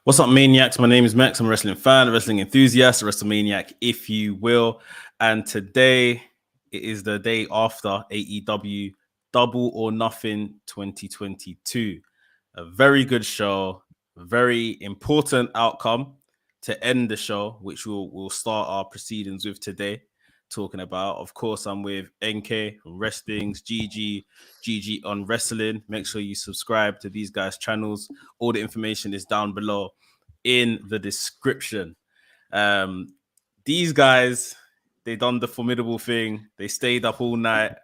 What's up, Maniacs? My name is Max. I'm a wrestling fan, a wrestling enthusiast, a WrestleManiac, if you will. And today it is the day after AEW Double or Nothing 2022. A very good show, a very important outcome to end the show, which we'll start our proceedings with today. Talking about, of course, I'm with NK from Wrestling's, GG on Wrestling. Make sure you subscribe to these guys' channels. All the information is down below in the description. These guys, they done the formidable thing. They stayed up all night,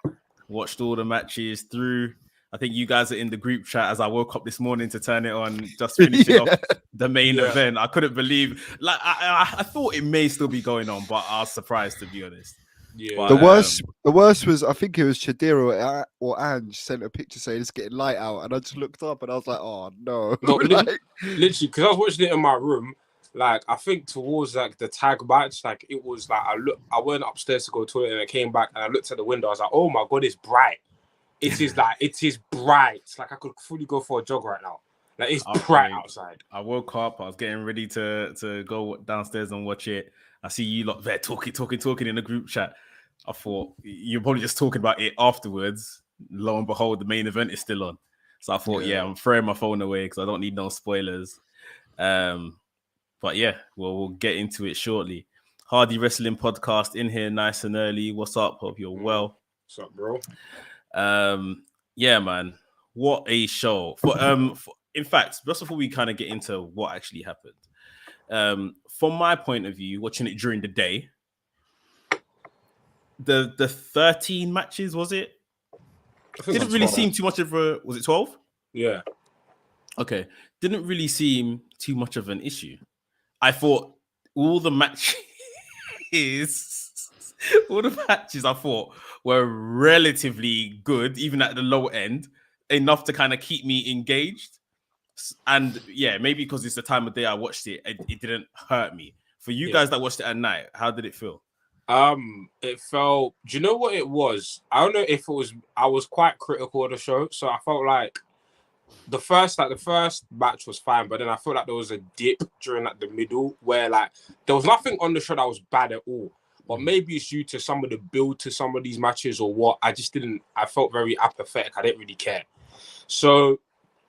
watched all the matches through. I think you guys are in the group chat as I woke up this morning to turn it on, just finishing off the main event. I couldn't believe, like, I thought it may still be going on, but I was surprised, to be honest. Yeah. But, the worst was, I think it was Shadira or Ange sent a picture saying it's getting light out, and I just looked up and I was like, oh no. Literally, because I was watching it in my room, like I think towards like the tag match, like it was like I went upstairs to go to the toilet and I came back and I looked at the window. I was like, oh my god, it's bright. It is bright. Like I could fully go for a jog right now. Like it's bright outside. I woke up. I was getting ready to go downstairs and watch it. I see you lot there talking in the group chat. I thought you're probably just talking about it afterwards. Lo and behold, the main event is still on. So I thought, I'm throwing my phone away because I don't need no spoilers. But yeah, we'll get into it shortly. Hardy Wrestling Podcast in here nice and early. What's up? Hope you're well. What's up, bro? Yeah, man. What a show. In fact, just before we kind of get into what actually happened, from my point of view, watching it during the day, the 13 matches, was it? Didn't really seem too much of a... Was it 12? Yeah. Okay. Didn't really seem too much of an issue. I thought all the matches I thought were relatively good, even at the low end, enough to kind of keep me engaged. And yeah, maybe because it's the time of day I watched it, it didn't hurt me. For you guys that watched it at night, how did it feel? It felt, do you know what it was? I don't know if it was, I was quite critical of the show. So I felt like the first match was fine, but then I felt like there was a dip during like the middle where like there was nothing on the show that was bad at all. But maybe it's due to some of the build to some of these matches or what. I felt very apathetic. I didn't really care. So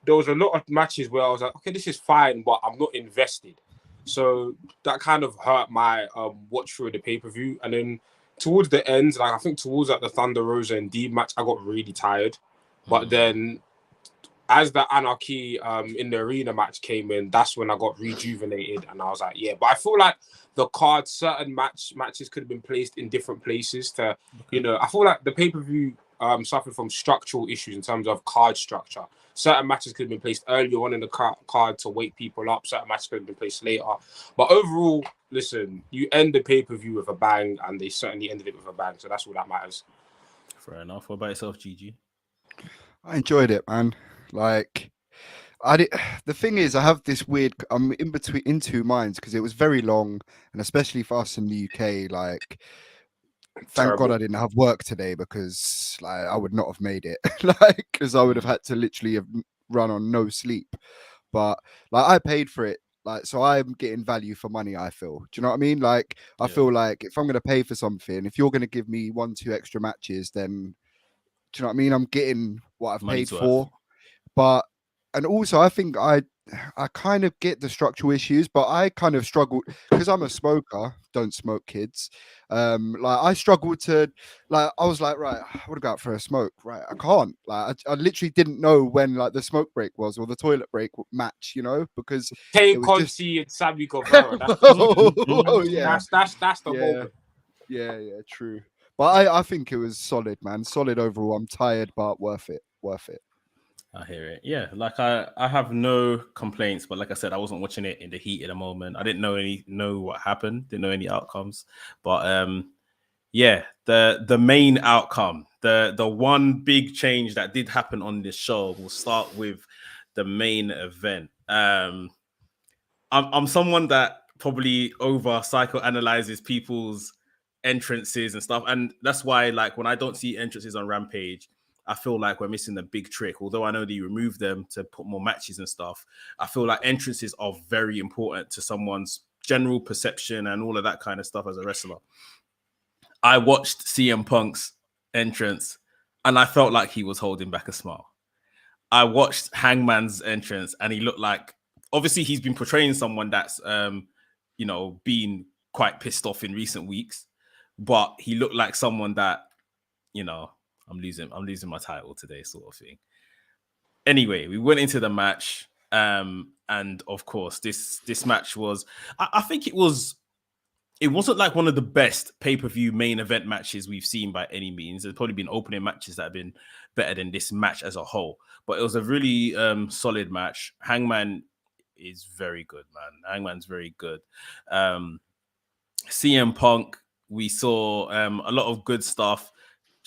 there was a lot of matches where I was like, okay, this is fine, but I'm not invested. So that kind of hurt my watch through the pay-per-view. And then towards the end, like I think towards like the Thunder Rosa and Deeb match, I got really tired. But then as the Anarchy in the arena match came in, that's when I got rejuvenated and I was like, yeah. But I feel like the card, certain matches could have been placed in different places to, I feel like the pay-per-view suffered from structural issues in terms of card structure. Certain matches could have been placed earlier on in the card to wake people up. Certain matches could have been placed later. But overall, listen, you end the pay-per-view with a bang, and they certainly ended it with a bang. So that's all that matters. Fair enough. What about yourself, GG? I enjoyed it, man. Like, the thing is, I have this weird, I'm in two minds because it was very long, and especially for us in the UK, like, thank God I didn't have work today because like I would not have made it, like, because I would have had to literally have run on no sleep. But like I paid for it, like, so I'm getting value for money. I feel. Do you know what I mean? Like I feel like if I'm going to pay for something, if you're going to give me 1-2 extra matches, then do you know what I mean? I'm getting what I've paid for. But and also I think I kind of get the structural issues, but I kind of struggle because I'm a smoker. Don't smoke, kids. Like I struggled to, like I was like, right, I want to go out for a smoke. Right, I can't. Like I literally didn't know when like the smoke break was or the toilet break match, because it was just... and Sammy Guevara. That's the moment. Yeah, true. But I think it was solid, man. Solid overall. I'm tired, but worth it. I hear it. Yeah, like I have no complaints, but like I said, I wasn't watching it in the heat of the moment. I didn't know what happened, didn't know any outcomes. But the main outcome, the one big change that did happen on this show, we'll start with the main event. I'm someone that probably over psychoanalyzes people's entrances and stuff, and that's why like when I don't see entrances on Rampage, I feel like we're missing the big trick. Although I know that you removed them to put more matches and stuff, I feel like entrances are very important to someone's general perception and all of that kind of stuff as a wrestler. I watched CM Punk's entrance and I felt like he was holding back a smile. I watched Hangman's entrance and he looked like, obviously he's been portraying someone that's, been quite pissed off in recent weeks, but he looked like someone that, I'm losing my title today, sort of thing. Anyway, we went into the match, and of course, this match was, I think it wasn't like one of the best pay-per-view main event matches we've seen by any means. There's probably been opening matches that have been better than this match as a whole, but it was a really solid match. Hangman is very good, man. Hangman's very good. CM Punk, we saw a lot of good stuff.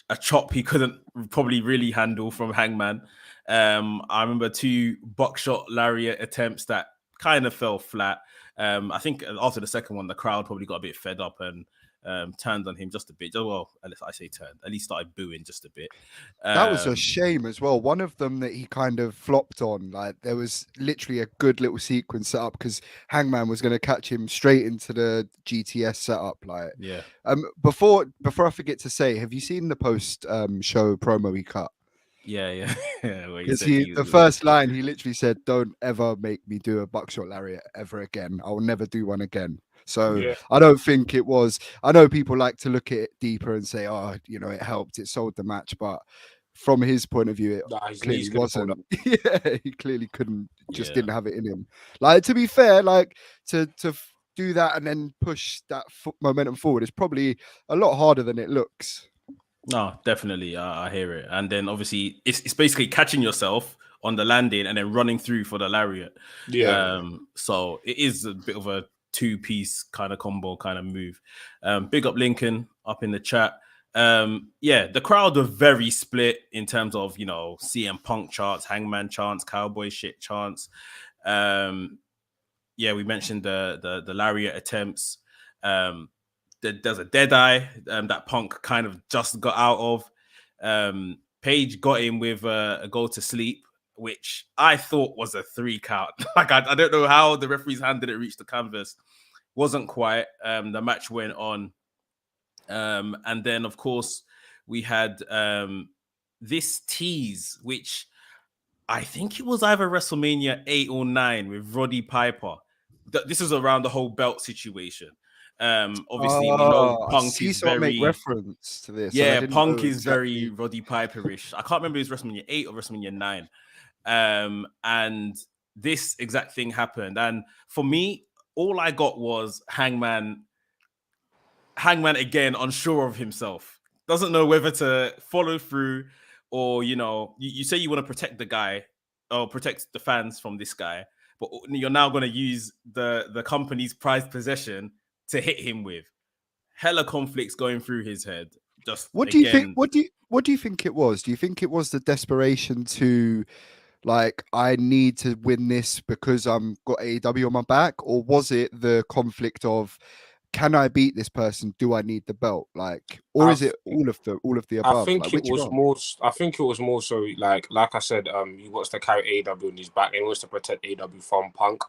A chop he couldn't probably really handle from Hangman. I remember 2 buckshot lariat attempts that kind of fell flat. I think after the second one, the crowd probably got a bit fed up and turned on him just a bit. Well, I say turned, at least started booing just a bit. That was a shame as well. One of them that he kind of flopped on, like there was literally a good little sequence set up because Hangman was going to catch him straight into the GTS setup. Like, yeah. Before I forget to say, have you seen the post show promo he cut? Yeah. Because the first line, he literally said, "Don't ever make me do a buckshot lariat ever again. I will never do one again." So yeah. I don't think it was. I know people like to look at it deeper and say, "Oh, it helped, it sold the match," but from his point of view, it clearly wasn't. Yeah, he clearly couldn't. Just didn't have it in him. Like, to be fair, like to do that and then push that momentum forward is probably a lot harder than it looks. No, definitely. I hear it. And then obviously it's basically catching yourself on the landing and then running through for the lariat. Yeah. So it is a bit of a 2-piece kind of combo kind of move. Big up Lincoln up in the chat. The crowd are very split in terms of, CM Punk chants, Hangman chants, cowboy shit chants. We mentioned the lariat attempts. There's a dead eye that Punk kind of just got out of. Page got him with a go to sleep, which I thought was a 3 count. Like, I don't know how the referee's hand didn't reach the canvas. Wasn't quite. The match went on. And then, of course, we had this tease, which I think it was either WrestleMania 8 or 9 with Roddy Piper. This is around the whole belt situation. Obviously, we know Punk is very make reference to this. Yeah, Punk is very Roddy Piper-ish. I can't remember if it was WrestleMania 8 or WrestleMania 9. And this exact thing happened. And for me, all I got was Hangman again, unsure of himself. Doesn't know whether to follow through or, you say you want to protect the guy or protect the fans from this guy, but you're now going to use the company's prized possession to hit him with. Hella conflicts going through his head. What do you think? What do you think it was? Do you think it was the desperation to, like, I need to win this because I'm got AEW on my back, or was it the conflict of, can I beat this person? Do I need the belt? Like, or is it all of the above? I think it was more. I think it was more so like I said, he wants to carry AEW in his back and he wants to protect AEW from Punk.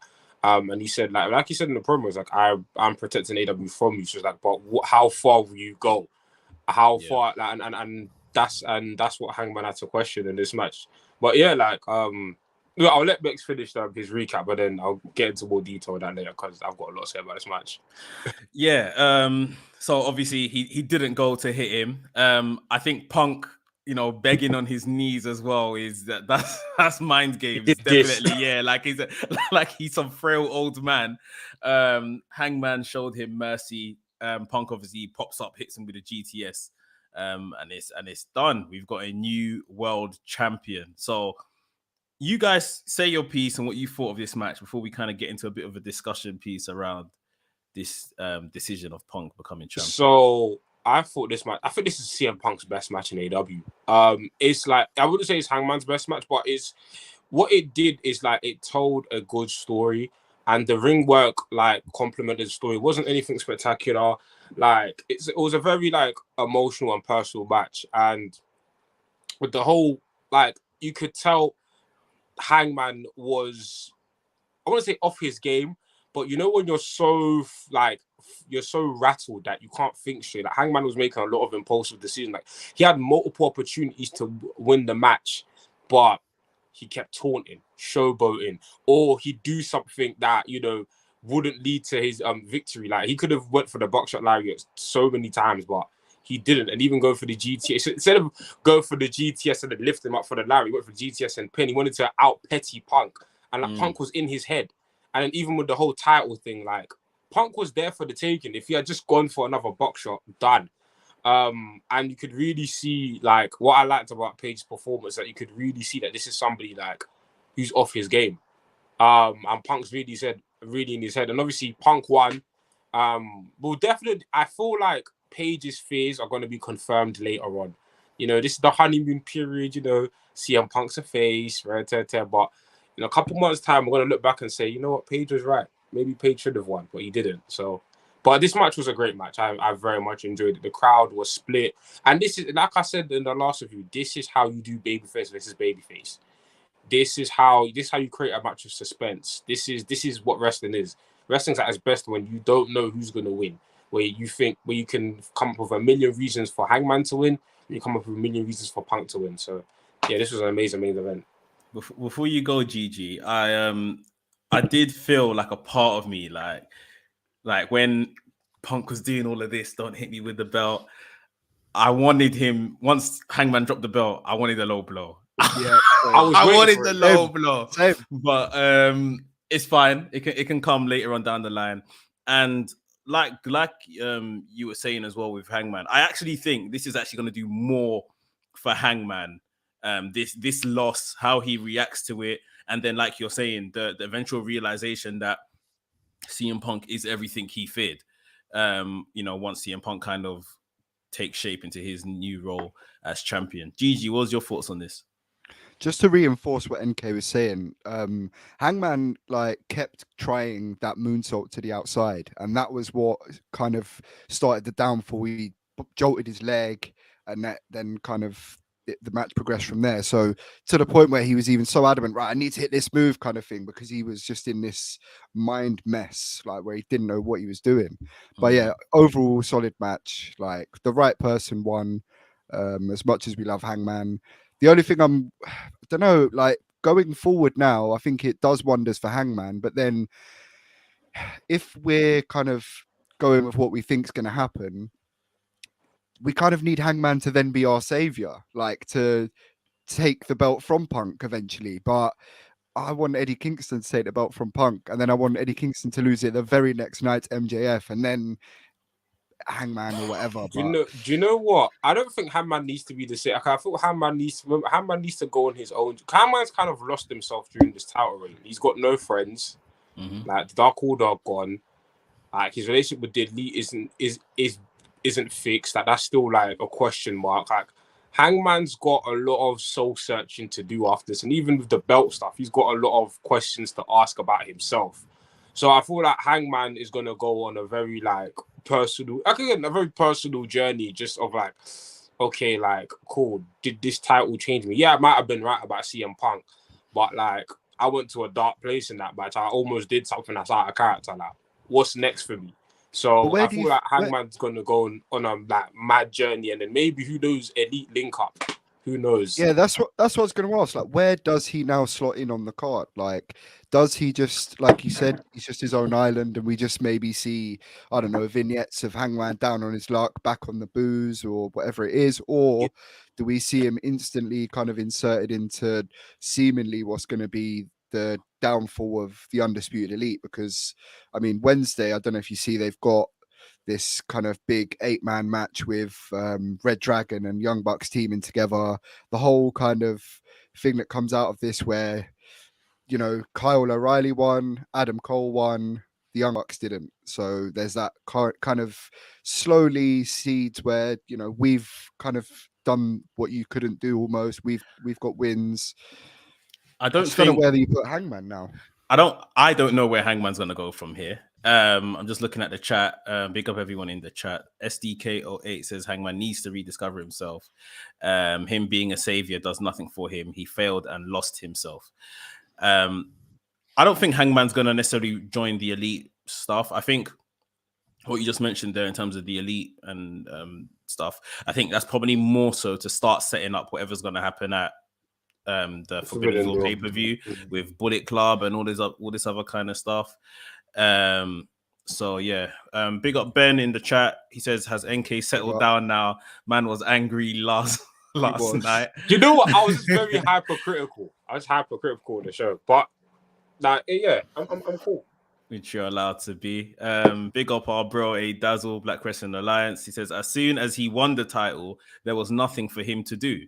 And he said, like he said in the promo, it's like, I'm protecting AEW from you. So it's like, but how far will you go? How far? Like, and that's what Hangman had to question in this match. But yeah, like I'll let Bex finish his recap, but then I'll get into more detail on that later because I've got a lot to say about this match. So obviously he didn't go to hit him. I think Punk, begging on his knees as well is that's mind games. Definitely, like he's some frail old man. Hangman showed him mercy. Punk obviously pops up, hits him with a GTS, and it's done. We've got a new world champion. So you guys say your piece and what you thought of this match before we kind of get into a bit of a discussion piece around this decision of Punk becoming champion. So I think this is CM Punk's best match in AEW. It's like, I wouldn't say it's Hangman's best match, but it's what it did is like it told a good story, and the ring work like complemented the story. It wasn't anything spectacular. Like it was a very like emotional and personal match, and with the whole, like, you could tell Hangman was, I want to say off his game, but you know when you're so you're so rattled that you can't think straight. Like Hangman was making a lot of impulsive decisions. Like he had multiple opportunities to win the match, but he kept taunting, showboating, or he'd do something that, you know, wouldn't lead to his victory. Like he could have went for the buckshot lariat so many times, but he didn't. And even go for the GTS, instead of go for the GTS and then lift him up for the lariat, he went for GTS and pin. He wanted to out petty Punk, and like Punk was in his head. And then even with the whole title thing, like Punk was there for the taking. If he had just gone for another buckshot, done. And you could really see, like, what I liked about Page's performance, that you could really see that this is somebody like who's off his game. And Punk's really in his head. And obviously Punk won. Well, definitely, I feel like Page's fears are going to be confirmed later on. You know, this is the honeymoon period, you know, CM Punk's a face, right? But in a couple months' time, we're going to look back and say, you know what, Page was right. Maybe Page should have won, but he didn't. So, but this match was a great match. I very much enjoyed it. The crowd was split. And this is, like I said in the last review, this is how you do babyface versus babyface. This is how you create a match of suspense. This is what wrestling is. Wrestling's at its best when you don't know who's going to win. Where you can come up with a million reasons for Hangman to win, and you come up with a million reasons for Punk to win. So, yeah, this was an amazing main event. Before you go, Gigi, I did feel like a part of me, like when Punk was doing all of this, don't hit me with the belt. I wanted him, once Hangman dropped the belt, I wanted a low blow. Yeah, I wanted the low blow. Same. But it's fine. It can come later on down the line. And like you were saying as well with Hangman, I actually think this is actually going to do more for Hangman. This loss, how he reacts to it, and then like you're saying, the eventual realization that CM Punk is everything he feared. You know, once CM Punk kind of takes shape into his new role as champion. Gigi, what was your thoughts on this? Just to reinforce what NK was saying, Hangman like kept trying that moonsault to the outside, and that was what kind of started the downfall. He jolted his leg, and then kind of the match progressed from there. So to the point where he was even so adamant, right, I need to hit this move kind of thing, because he was just in this mind mess, like where he didn't know what he was doing. But yeah, overall solid match. Like the right person won. As much as we love Hangman, the only thing I don't know, like going forward now, I think it does wonders for Hangman. But then if we're kind of going with what we think is going to happen, we kind of need Hangman to then be our savior, like to take the belt from Punk eventually. But I want Eddie Kingston to take the belt from Punk, and then I want Eddie Kingston to lose it the very next night to MJF, and then Hangman or whatever. Do you know what? I don't think Hangman needs to be the same. I feel Hangman needs to go on his own. Hangman's kind of lost himself during this title reign. He's got no friends. Like the Dark Order are gone. Like his relationship with the Elite isn't fixed. Like that's still like a question mark. Like Hangman's got a lot of soul searching to do after this, and even with the belt stuff, he's got a lot of questions to ask about himself. So I feel like Hangman is gonna go on a very like personal, again, a very personal journey, just of like, okay, like, cool, did this title change me? Yeah, I might have been right about CM Punk, but like, I went to a dark place in that match. I almost did something that's out of character. Like, what's next for me? So I feel like Hangman's gonna go on a like mad journey, and then maybe, who knows, Elite link up. Who knows? Yeah, that's what I was going to ask. Like, where does he now slot in on the card? Like, does he just, like you said, he's just his own island, and we just maybe see, I don't know, vignettes of Hangman down on his luck, back on the booze, or whatever it is, or do we see him instantly kind of inserted into seemingly what's going to be the downfall of the Undisputed Elite? Because, I mean, Wednesday, I don't know if you see, they've got this kind of big 8-man match with Red Dragon and Young Bucks teaming together. The whole kind of thing that comes out of this, where, you know, Kyle O'Reilly won, Adam Cole won, the Young Bucks didn't. So there's that kind of slowly seeds where, you know, we've kind of done what you couldn't do almost. We've got wins. I don't know where you put Hangman now. I don't know where Hangman's gonna go from here. I'm just looking at the chat. Big up everyone in the chat. SDK08 says Hangman needs to rediscover himself. Him being a savior does nothing for him. He failed and lost himself. I don't think Hangman's going to necessarily join the elite stuff. I think what you just mentioned there in terms of the elite and stuff, I think that's probably more so to start setting up whatever's going to happen at the Forbidden Door pay-per-view with Bullet Club and all this other kind of stuff. So yeah, big up Ben in the chat. He says, has NK settled down now? Man was angry last night. You know what? I was just very hypercritical. I was hypercritical of the show, but like, yeah, I'm cool. Which you're allowed to be. Big up our bro, a Dazzle Black Wrestling Alliance. He says, as soon as he won the title, there was nothing for him to do.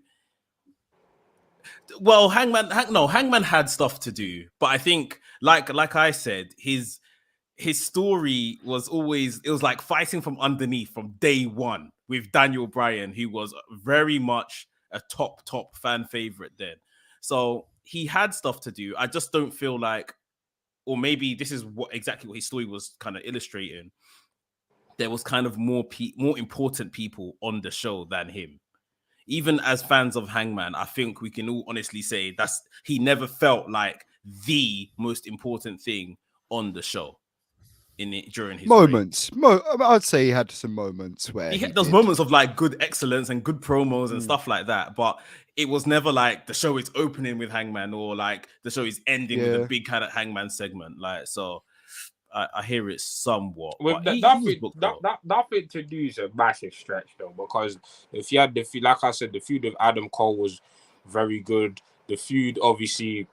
Well, Hangman had stuff to do, but I think, like I said, his story was always, it was like fighting from underneath from day one with Daniel Bryan, who was very much a top fan favorite then. So he had stuff to do. I just don't feel like, or maybe this is exactly what his story was kind of illustrating. There was kind of more important people on the show than him. Even as fans of Hangman, I think we can all honestly say he never felt like the most important thing on the show during his moments. I'd say he had some moments where he had those moments of like good excellence and good promos and stuff like that. But it was never like the show is opening with Hangman or like the show is ending with a big kind of Hangman segment. Like, so I hear it somewhat. With nothing to do is a massive stretch though, because like I said, the feud with Adam Cole was very good. The feud, obviously,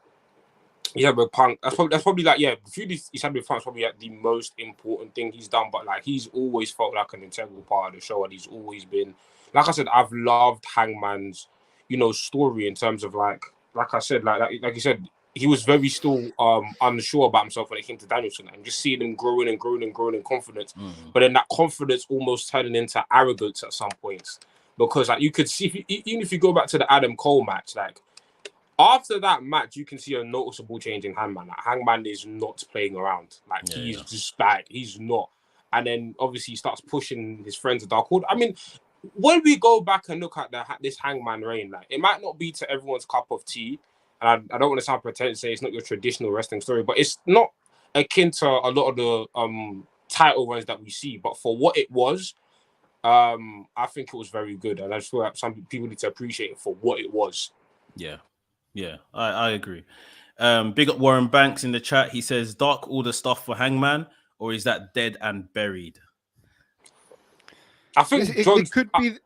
with Punk. That's probably like, the feud he's had with Punk is probably like the most important thing he's done. But like, he's always felt like an integral part of the show, and he's always been, like I said, I've loved Hangman's, story in terms of like I said, like you said. He was very still unsure about himself when it came to Danielson, and just seeing him growing in confidence. But then that confidence almost turning into arrogance at some points, because like you could see, even if you go back to the Adam Cole match, like after that match, you can see a noticeable change in Hangman. Like, Hangman is not playing around. Like just like he's not. And then obviously he starts pushing his friends to Dark Order. I mean, when we go back and look at this Hangman reign, like it might not be to everyone's cup of tea. And I don't want to sound pretentious, say it's not your traditional wrestling story, but it's not akin to a lot of the title runs that we see. But for what it was, I think it was very good. And I just feel like some people need to appreciate it for what it was. Yeah, I agree. Big up Warren Banks in the chat. He says, Dark Order stuff for Hangman, or is that dead and buried? I think it could be.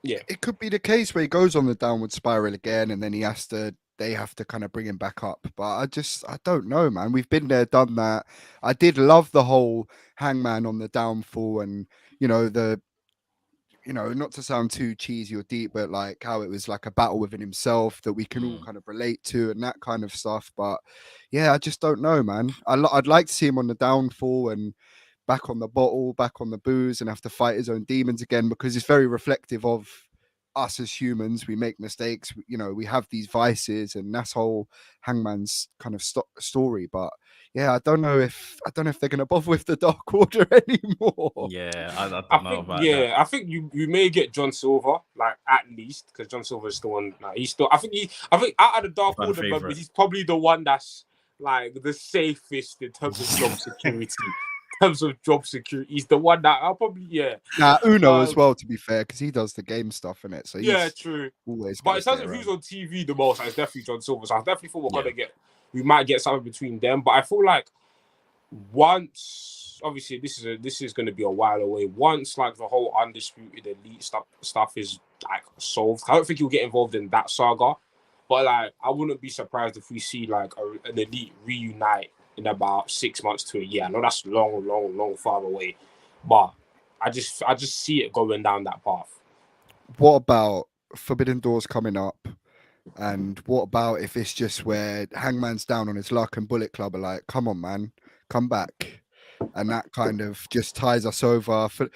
It could be the case where he goes on the downward spiral again, and then they have to kind of bring him back up. But I don't know, man. We've been there, done that. I did love the whole Hangman on the downfall, and not to sound too cheesy or deep, but like how it was like a battle within himself that we can all kind of relate to and that kind of stuff. But yeah, I just don't know, man. I'd like to see him on the downfall and back on the bottle, back on the booze, and have to fight his own demons again, because it's very reflective of us as humans. We make mistakes, we have these vices, and that's whole Hangman's kind of story. But yeah, I don't know if they're going to bother with the Dark Order anymore. Yeah, I don't know about that. Yeah, I think you may get John Silver, like, at least, because John Silver's still on. Like, he's still. I think out of the Dark Order members, he's probably the one that's like the safest in terms of job security. He's the one that I'll probably Uno as well, to be fair, because he does the game stuff in it. So true. Always, but in terms of who's on TV the most, it's definitely John Silver. So I definitely thought we might get something between them. But I feel like once, obviously, this is going to be a while away. Once like the whole undisputed elite stuff is like solved, I don't think he'll get involved in that saga. But like, I wouldn't be surprised if we see like an elite reunite in about 6 months to a year. I know that's long far away, but I just see it going down that path. What about Forbidden Doors coming up? And what about if it's just where Hangman's down on his luck and Bullet Club are like, come on, man, come back. And that kind of just ties us over. But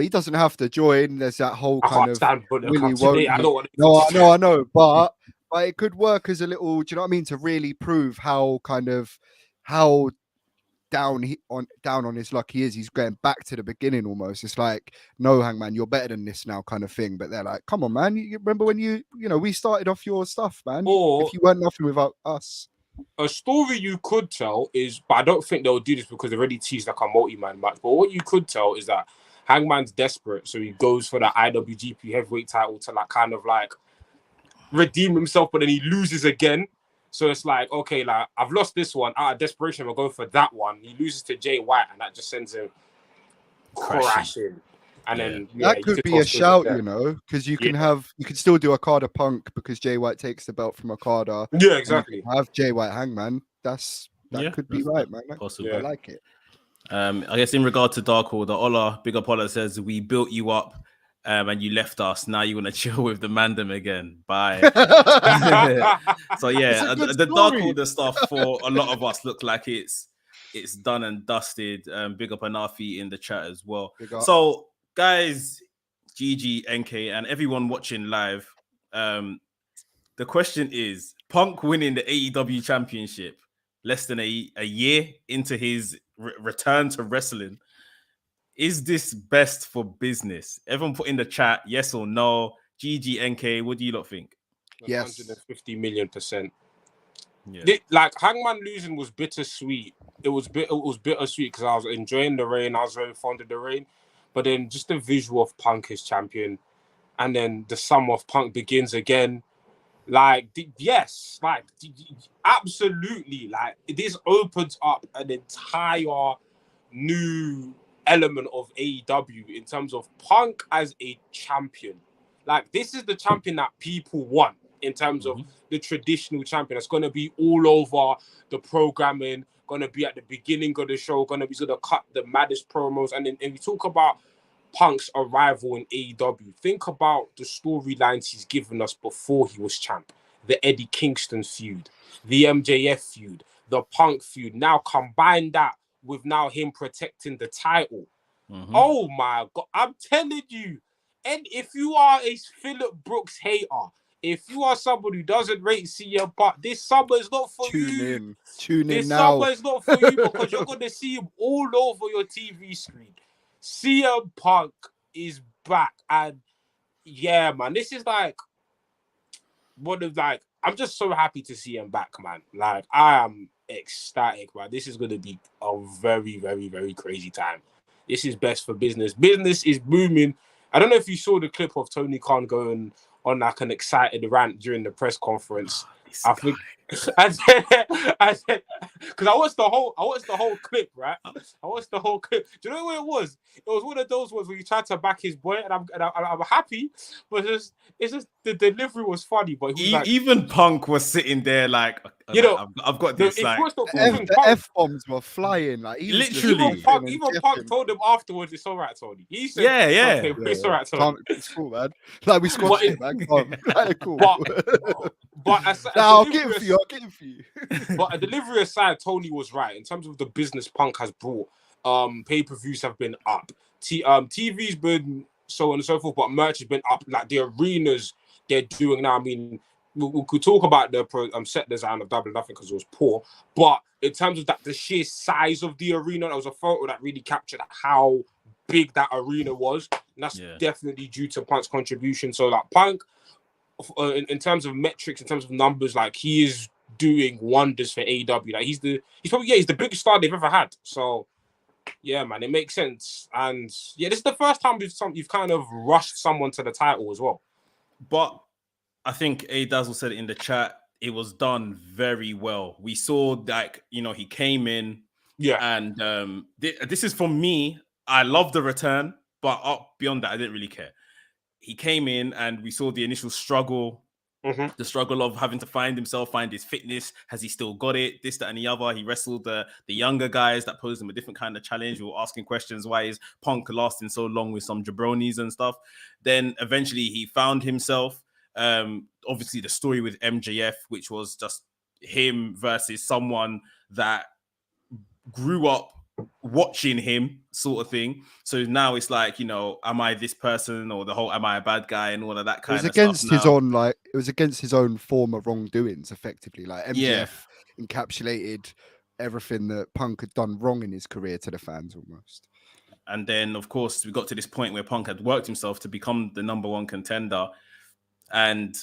he doesn't have to join. There's that whole kind of Willy won't. I know, but it could work as a little, do you know what I mean? To really prove how down on his luck he is. He's going back to the beginning almost. It's like, no, Hangman, you're better than this now, kind of thing. But they're like, come on, man. You remember when we started off your stuff, man? Or if you weren't nothing without us. a story you could tell is, but I don't think they'll do this because they've already teased like a multi-man match. But what you could tell is that Hangman's desperate, so he goes for the IWGP heavyweight title to like kind of like redeem himself, but then he loses again. So it's like, okay, like I've lost this one out of desperation. We're going for that one. He loses to Jay White, and that just sends him crashing. And then that could be a shout, because you can still do Okada Punk because Jay White takes the belt from Okada. Yeah, exactly. Have Jay White Hangman. That could be right, man. Possible. I like it. I guess in regard to Dark Order, Ola Big Apollo says we built you up. And you left us. Now you want to chill with the Mandem again. Bye. So yeah, the Dark Order stuff for a lot of us look like it's done and dusted. Big up Anafi in the chat as well. So guys, GG, NK, and everyone watching live, the question is: Punk winning the AEW Championship less than a year into his return to wrestling. Is this best for business? Everyone put in the chat, yes or no. GGNK, what do you lot think? Yes. 150 million%. Yeah. Like Hangman losing was bittersweet. It was bittersweet because I was enjoying the reign. I was very fond of the reign. But then just the visual of Punk as champion, and then the sum of Punk begins again. Like, yes, like absolutely. Like, this opens up an entire new element of AEW in terms of Punk as a champion. Like, this is the champion that people want in terms of the traditional champion. That's going to be all over the programming, going to be at the beginning of the show, going to cut the maddest promos. And then if we talk about Punk's arrival in AEW, think about the storylines he's given us before he was champ. The Eddie Kingston feud, the MJF feud, the Punk feud. Now combine that with now him protecting the title. Oh my God. I'm telling you. And if you are a Phillip Brooks hater, if you are somebody who doesn't rate CM Punk, this summer is not for you. Tune in now. This summer is not for you because you're going to see him all over your TV screen. CM Punk is back. And yeah, man, this is like I'm just so happy to see him back, man. Like, I am ecstatic, man. This is going to be a very, very, very crazy time. This is best for business. Business is booming. I don't know if you saw the clip of Tony Khan going on like an excited rant during the press conference. I think I said because I watched the whole clip, right? I watched the whole clip. Do you know what it was? It was one of those ones where he tried to back his boy, and I'm happy, but it's just the delivery was funny. But he was like, even Punk was sitting there like, I've got this. The F-bombs were flying, like literally. Even Punk told him afterwards, "It's all right, Tony." He said, "Yeah, okay, it's all right, Tony. It's cool, man. Like, we squashed it, man. Cool. But I'll get him for you. But a delivery aside, Tony was right in terms of the business Punk has brought. Pay-per-views have been up. TV's been so on and so forth, but merch has been up. Like the arenas they're doing now. I mean, we could talk about the set design of Double or Nothing because it was poor, but in terms of the sheer size of the arena, there was a photo that really captured how big that arena was, and that's definitely due to Punk's contribution. So, like Punk, in terms of metrics, in terms of numbers, like he is doing wonders for AEW. Like he's the biggest star they've ever had. So yeah, man, it makes sense. And yeah, this is the first time you've kind of rushed someone to the title as well. But I think A Dazzle said it in the chat. It was done very well. We saw like, he came in. Yeah. And this is for me. I love the return, but up beyond that, I didn't really care. He came in and we saw the initial struggle, the struggle of having to find himself, find his fitness. Has he still got it? This, that, and the other. He wrestled the younger guys that posed him a different kind of challenge. We were asking questions. Why is Punk lasting so long with some jabronis and stuff? Then eventually he found himself. Obviously the story with MJF, which was just him versus someone that grew up watching him, sort of thing. So now it's like, am I this person, or the whole am I a bad guy and all of that kind of stuff. It was against his own former wrongdoings, effectively. Like MJF encapsulated everything that Punk had done wrong in his career to the fans almost. And then, of course, we got to this point where Punk had worked himself to become the number one contender, and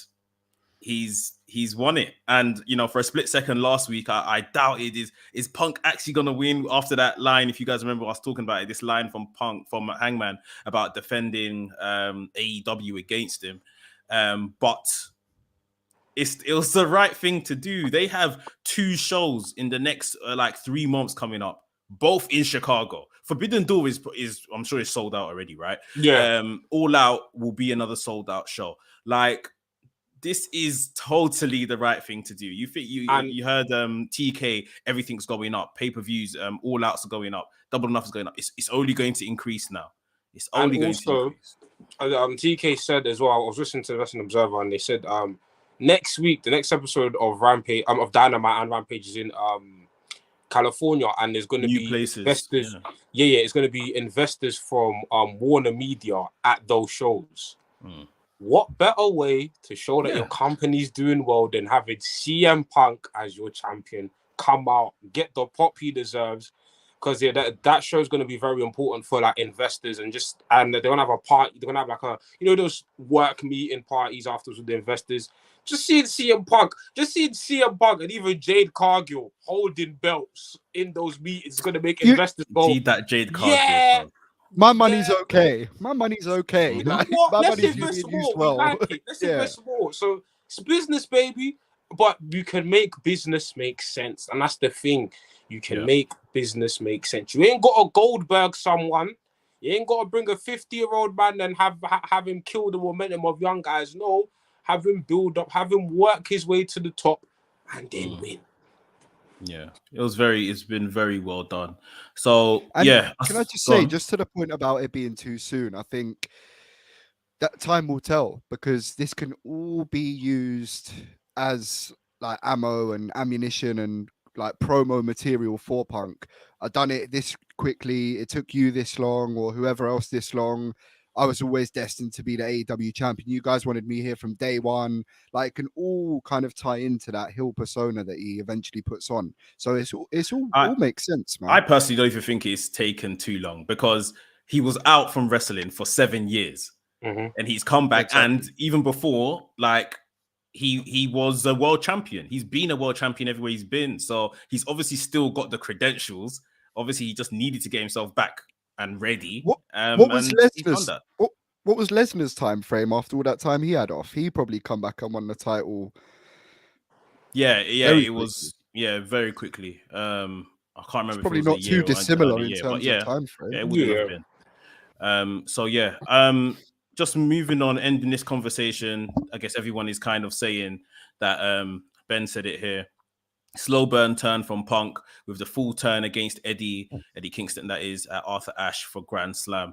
he's won it. And for a split second last week, I doubted is Punk actually gonna win after that line. If you guys remember us talking about it, this line from Hangman about defending AEW against him, but it was the right thing to do. They have 2 shows in the next 3 months coming up, both in Chicago. Forbidden Door is I'm sure it's sold out already, right? Yeah. All Out will be another sold out show. Like, this is totally the right thing to do. You think you heard TK, everything's going up. Pay-per-views, All Outs are going up. Double or Nothing's going up. It's only going to increase now. It's only going to increase. TK said as well, I was listening to the Wrestling Observer, and they said next week, the next episode of Rampage, of Dynamite and Rampage is in California, and there's going to be places. Investors. Yeah, it's going to be investors from Warner Media at those shows. What better way to show that your company's doing well than having CM Punk as your champion come out, get the pop he deserves? Because that show is going to be very important for investors, and they're going to have a party. They're going to have those work meeting parties afterwards with the investors. Just seeing CM Punk, and even Jade Cargill holding belts in those meetings is going to make investors go. See that Jade Cargill. Yeah. Bro. My money's okay. My money's okay. You know Like, what? my Let's money's invest being used more. well. Let's invest more. So it's business, baby. But you can make business make sense. And that's the thing. You can make business make sense. You ain't got to Goldberg someone. You ain't got to bring a 50-year-old man and have him kill the momentum of young guys. No. Have him build up. Have him work his way to the top and then win. Yeah, it's been very well done. So, And yeah. Can I just say, just to the point about it being too soon, I think that time will tell, because this can all be used as ammo and ammunition and promo material for Punk. I done it this quickly. It took you this long, or whoever else this long. I was always destined to be the AEW champion. You guys wanted me here from day one. It can all kind of tie into that heel persona that he eventually puts on. So it's all makes sense, man. I personally don't even think it's taken too long, because he was out from wrestling for 7 years, and he's come back. Exactly. And even before, he was a world champion. He's been a world champion everywhere he's been. So he's obviously still got the credentials. Obviously, he just needed to get himself back and ready. What was Lesnar's time frame after all that time he had off? He probably come back and won the title. It was very quickly. I can't remember. It's probably not too dissimilar in terms of time frame. Yeah, it would have been. Just moving on, ending this conversation. I guess everyone is kind of saying that Ben said it here. Slow burn turn from Punk with the full turn against Eddie Kingston, that is, at Arthur Ashe for Grand Slam.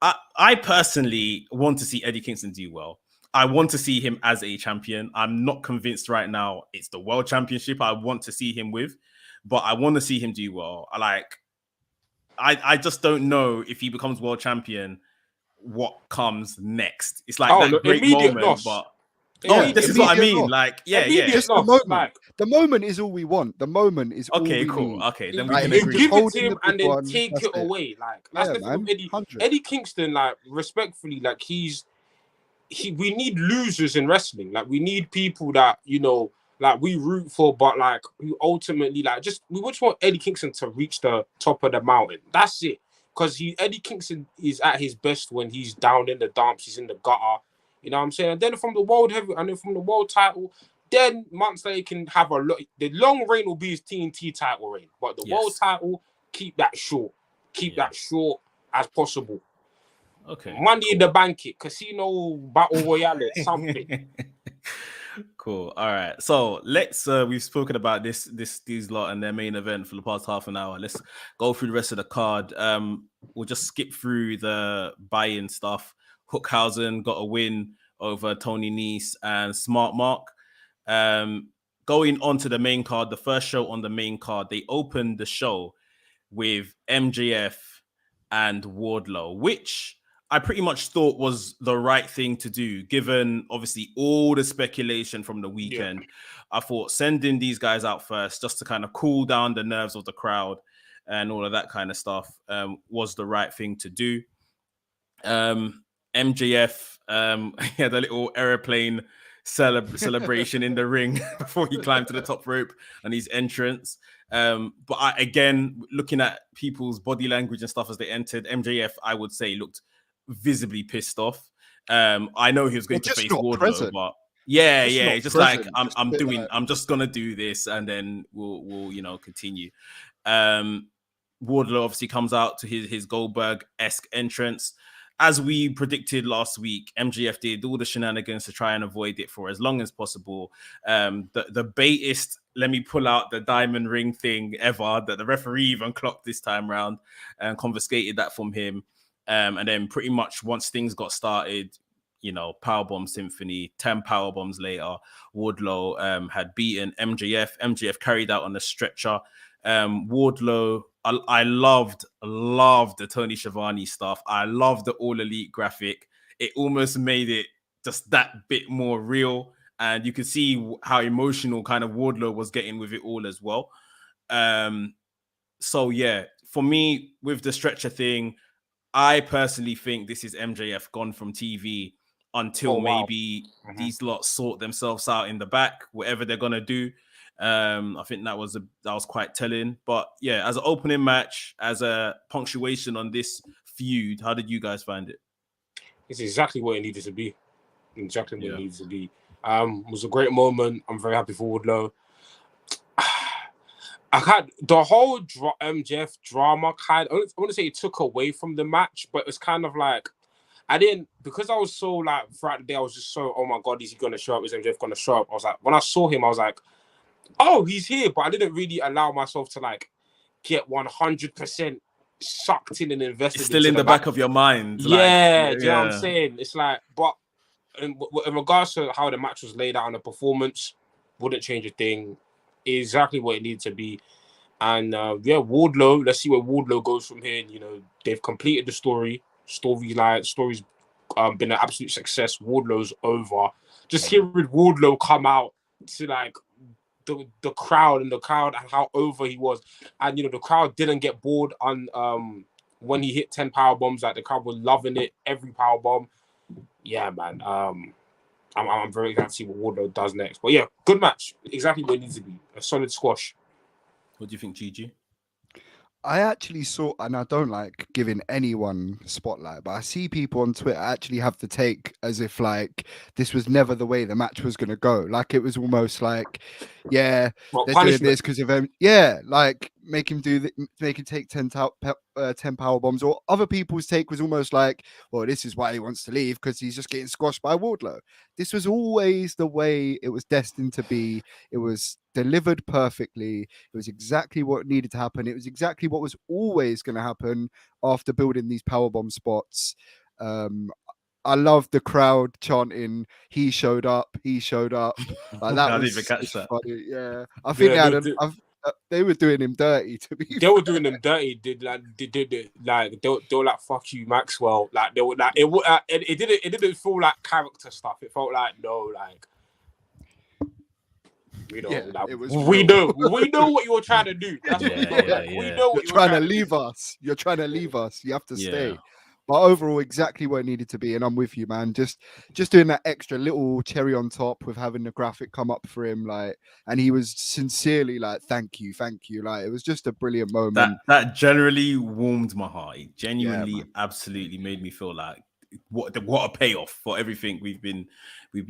I personally want to see Eddie Kingston do well. I want to see him as a champion. I'm not convinced right now it's the world championship I want to see him with, but I want to see him do well. I just don't know if he becomes world champion, what comes next. It's that great moment, but this is what I mean. Just the moment. The moment is all we want. The moment is all we cool. need. Okay, then we can agree. Give it to him and then take it away. That's the thing with Eddie. 100. Eddie Kingston, respectfully, we need losers in wrestling. We need people that we root for, but who ultimately we just want Eddie Kingston to reach the top of the mountain. That's it. Because Eddie Kingston is at his best when he's down in the dumps, he's in the gutter. You know what I'm saying? And then from the world title, then months later he can have the long reign will be his TNT title reign. But the world title, keep that short. Keep that short as possible. Okay. Money in the bank, casino battle royale, something. Cool. All right. So let's we've spoken about these lot and their main event for the past half an hour. Let's go through the rest of the card. We'll just skip through the buy-in stuff. Hookhausen got a win over Tony Nese and Smart Mark. Going on to the main card, the first show on the main card, they opened the show with MJF and Wardlow, which I pretty much thought was the right thing to do, given obviously all the speculation from the weekend. Yeah. I thought sending these guys out first just to kind of cool down the nerves of the crowd and all of that kind of stuff was the right thing to do. MJF, he had a little airplane celebration in the ring before he climbed to the top rope and his entrance. But again, looking at people's body language and stuff as they entered, MJF, I would say, looked visibly pissed off. I know he was going to face Wardlow, but it's just like I'm just gonna do this, and then we'll continue. Wardlow obviously comes out to his Goldberg-esque entrance. As we predicted last week, MJF did all the shenanigans to try and avoid it for as long as possible. The baitest, let me pull out the diamond ring thing ever that the referee even clocked this time round and confiscated that from him. And then pretty much once things got started, powerbomb symphony, 10 powerbombs later, Wardlow had beaten MJF. MJF carried out on the stretcher. Wardlow, I loved the Tony Schiavone stuff. I loved the All Elite graphic. It almost made it just that bit more real. And you could see how emotional kind of Wardlow was getting with it all as well. So yeah, for me, with the stretcher thing, I personally think this is MJF gone from TV until maybe these lots sort themselves out in the back, whatever they're gonna do. I think that was quite telling. But yeah, as an opening match, as a punctuation on this feud, how did you guys find it? It's exactly what it needed to be. Exactly what it needed to be. It was a great moment. I'm very happy for Wardlow. I had the whole MJF drama I want to say it took away from the match, but it's kind of like because I was so like throughout the day, I was just so, oh my God, is he going to show up? Is MJF going to show up? I was like, when I saw him, I was like, oh, he's here. But I didn't really allow myself to like get 100% sucked in and invested. It's still in the back of your mind. Yeah, do you know what I'm saying? It's like, but in regards to how the match was laid out on the performance, wouldn't change a thing. Exactly what it needed to be. And Wardlow, let's see where Wardlow goes from here. They've completed the story. Story's been an absolute success. Wardlow's over. Just hearing Wardlow come out to like the crowd and how over he was. And the crowd didn't get bored on when he hit 10 power bombs. Like the crowd were loving it, every power bomb. Yeah, man. I'm very excited to see what Wardlow does next. But yeah, good match. Exactly what it needs to be. A solid squash. What do you think, Gigi? I actually saw, and I don't like giving anyone spotlight, but I see people on Twitter actually have the take as if like this was never the way the match was going to go. Like it was almost like, they're doing this because of him. Yeah, like make him take 10 power bombs. Or other people's take was almost like, well, this is why he wants to leave because he's just getting squashed by Wardlow. This was always the way it was destined to be. It was delivered perfectly. It was exactly what needed to happen. It was exactly what was always going to happen after building these powerbomb spots. I love the crowd chanting, he showed up. Like, that was even catch that. Funny. Yeah, I think they were doing him dirty. They were doing him dirty. They were like, "Fuck you, Maxwell." Like they were like, it didn't feel like character stuff. It felt like we know what you're trying to do. That's we know what you're trying to leave us. You're trying to leave us. You have to stay. But overall, exactly what it needed to be, and I'm with you, man. Just doing that extra little cherry on top with having the graphic come up for him, like, and he was sincerely like, "Thank you." Like, it was just a brilliant moment. That generally warmed my heart. It genuinely, absolutely made me feel like what a payoff for everything we've been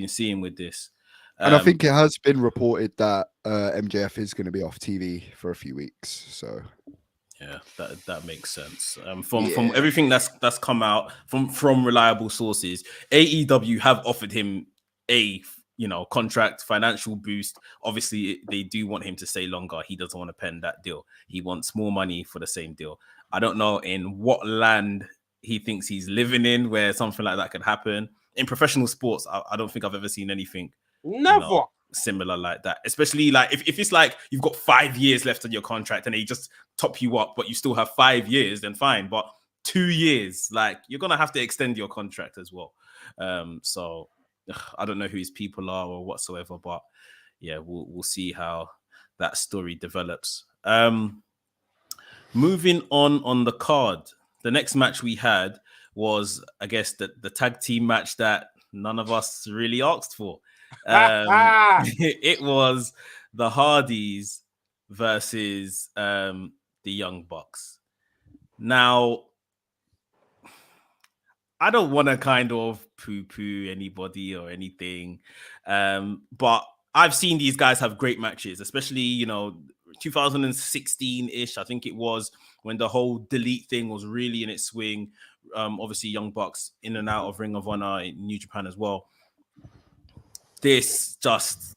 seeing with this. And I think it has been reported that MJF is going to be off TV for a few weeks. So. Yeah, that makes sense. From everything that's come out from reliable sources, AEW have offered him a contract, financial boost. Obviously, they do want him to stay longer. He doesn't want to pen that deal. He wants more money for the same deal. I don't know in what land he thinks he's living in where something like that could happen. In professional sports, I don't think I've ever seen anything similar like that, especially like if it's like you've got 5 years left on your contract and they just top you up, but you still have 5 years, then fine. But 2 years. Like, you're gonna have to extend your contract as well. So I don't know who his people are or whatsoever, but yeah, we'll see how that story develops. Moving on the card, the next match we had was, I guess, the tag team match that none of us really asked for. It was the Hardys versus the Young Bucks. Now, I don't want to kind of poo-poo anybody or anything, but I've seen these guys have great matches, especially, 2016-ish, I think it was, when the whole delete thing was really in its swing. Obviously, Young Bucks in and out of Ring of Honor in New Japan as well. It just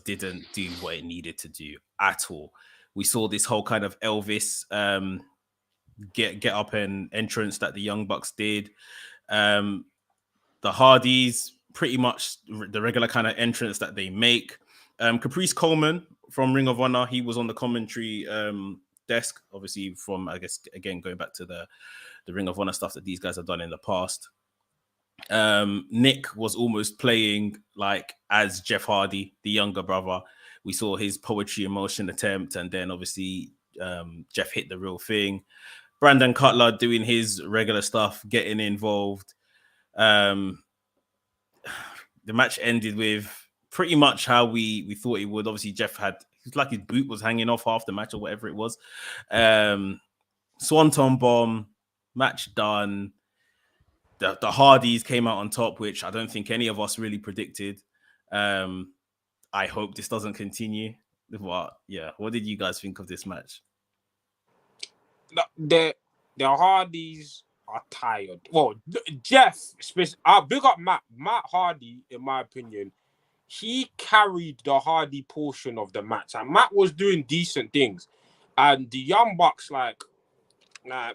didn't do what it needed to do at all. We saw this whole kind of Elvis get up and entrance that the Young Bucks did. The Hardys, pretty much the regular kind of entrance that they make. Caprice Coleman from Ring of Honor, he was on the commentary desk, obviously from, I guess, again, going back to the Ring of Honor stuff that these guys have done in the past. Nick was almost playing like as Jeff Hardy, the younger brother. We saw his poetry emotion attempt, and then obviously Jeff hit the real thing. Brandon Cutler doing his regular stuff, getting involved. The match ended with pretty much how we thought it would. Obviously, Jeff it's like his boot was hanging off half the match or whatever it was. Swanton bomb, match done. The Hardys came out on top, which I don't think any of us really predicted. I hope this doesn't continue. But yeah, what did you guys think of this match? The Hardys are tired. Well, Jeff, I'll big up Matt. Matt Hardy, in my opinion, he carried the Hardy portion of the match. And Matt was doing decent things. And the Young Bucks, like,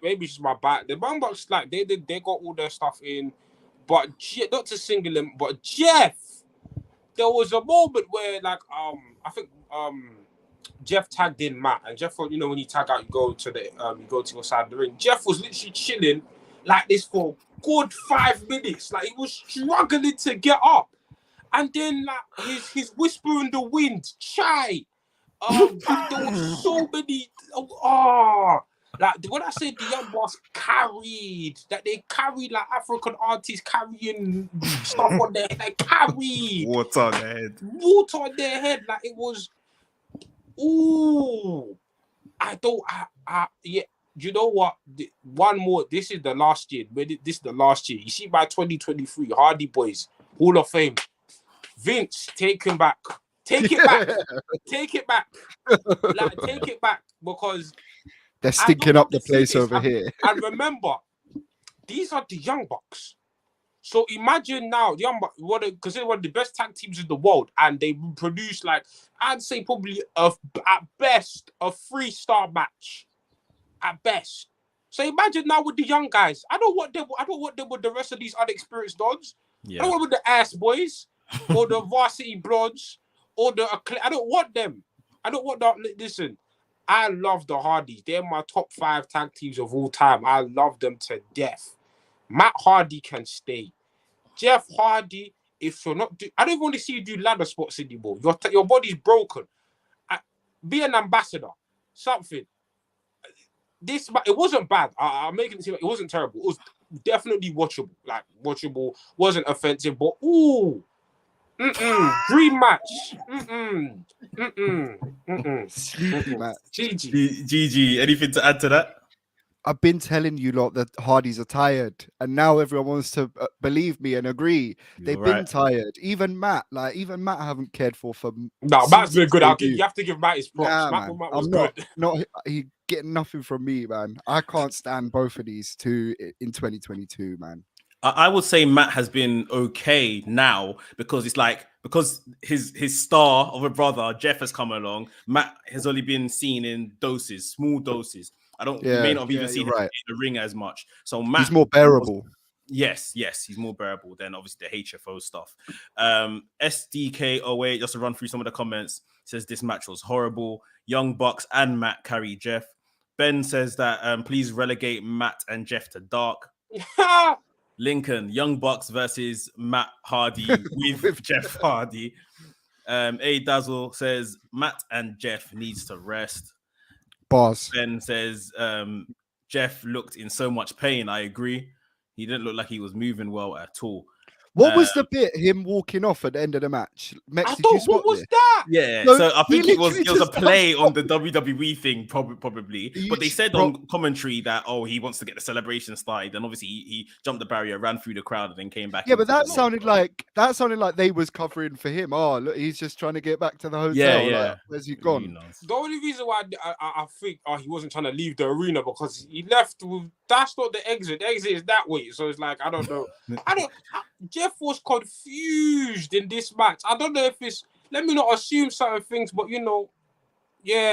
maybe it's just my back. The Young Bucks, like, they got all their stuff in. But not to single him, but Jeff, there was a moment where, like, I think Jeff tagged in Matt, and Jeff, when you tag out, you go to your side of the ring. Jeff was literally chilling like this for a good 5 minutes. Like, he was struggling to get up. And then, like, his whisper in the wind, chai. There were so many. Like, when I said the Young Bucks carried, that they carried like African artists carrying stuff on their head. They carried water on their head. Water on their head. Like, it was. Ooh, yeah. You know what? One more. This is the last year. This is the last year. You see, by 2023, Hardy Boys, Hall of Fame. Vince, take him back. Take it back. Take it back. Like, take it back, because they're stinking up the place over here. And remember, these are the Young Bucks. So imagine now, the Young Bucks, considered one of the best tag teams in the world, and they produce, like, I'd say probably at best a 3-star match, at best. So imagine now with the young guys. I don't want them with the rest of these unexperienced dogs. Yeah. I don't want with the ass boys or the varsity blondes or I don't want them. I don't want that. Listen, I love the Hardys. They're my top 5 tag teams of all time. I love them to death. Matt Hardy can stay. Jeff Hardy, if you're not, I don't want to see you do ladder spots anymore. Your body's broken. Be an ambassador. Something. It wasn't bad. I'm making it seem like it wasn't terrible. It was definitely watchable. Like, watchable. Wasn't offensive, but dream match. Sleepy match. GG. Anything to add to that? I've been telling you lot that Hardys are tired, and now everyone wants to believe me and agree. They've been tired. Even Matt I haven't cared for. No, Matt's been good. You have to give Matt his props. Matt was good. He getting nothing from me, man. I can't stand both of these two in 2022, man. I would say Matt has been okay now, because it's like, because his star of a brother, Jeff, has come along. Matt has only been seen in small doses. You may not have even seen him in the ring as much. So Matt, he's more bearable. Yes, he's more bearable than obviously the HFO stuff. SDK08, just to run through some of the comments, says this match was horrible. Young Bucks and Matt carry Jeff. Ben says that please relegate Matt and Jeff to dark. Lincoln, Young Bucks versus Matt Hardy with Jeff Hardy. A Dazzle says Matt and Jeff needs to rest. Boss. Ben says Jeff looked in so much pain. I agree. He didn't look like he was moving well at all. What was the bit him walking off at the end of the match? I thought, what was that? Yeah, No, so I think he it was literally a just play jumped on the WWE thing, probably. But they said on commentary that he wants to get the celebration started, and obviously he jumped the barrier, ran through the crowd, and then came back. Yeah, but that sounded like they was covering for him. Oh, look, he's just trying to get back to the hotel. Yeah. Like, where's he gone? The only reason why I think he wasn't trying to leave the arena because he left with. That's not the exit. The exit is that way. So it's like I don't know. Jeff was confused in this match. I don't know if it's. Let me not assume certain things, but yeah,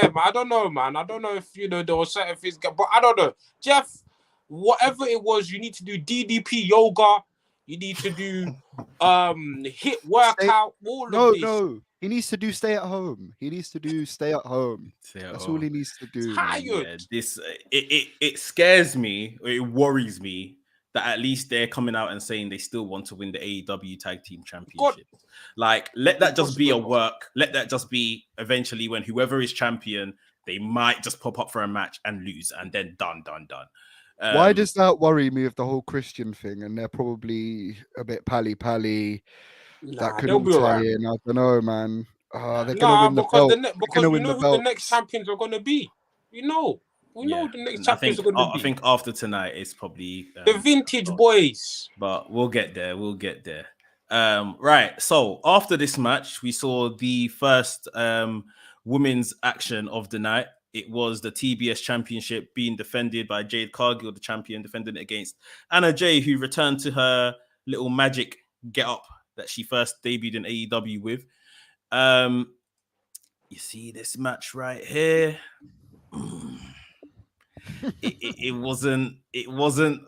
man. I don't know, man. I don't know if there were certain things, but I don't know. Jeff, whatever it was, you need to do DDP yoga. You need to do hit workout. No. He needs to do stay at home. That's all he needs to do. Tired. Yeah, it scares me, or it worries me that at least they're coming out and saying they still want to win the AEW Tag Team Championship. Like, let that just be a work. Let that just be eventually when whoever is champion, they might just pop up for a match and lose, and then done. Why does that worry me with the whole Christian thing? And they're probably a bit pally. That couldn't tie in. I don't know, man. They're gonna win the belt. Because we know who the next champions are gonna be. We know the next champions are gonna be. I think after tonight it's probably the vintage boys. But we'll get there. Right. So after this match, we saw the first women's action of the night. It was the TBS Championship being defended by Jade Cargill, the champion, defending it against Anna Jay, who returned to her little magic get-up that she first debuted in AEW with. You see this match right here. It wasn't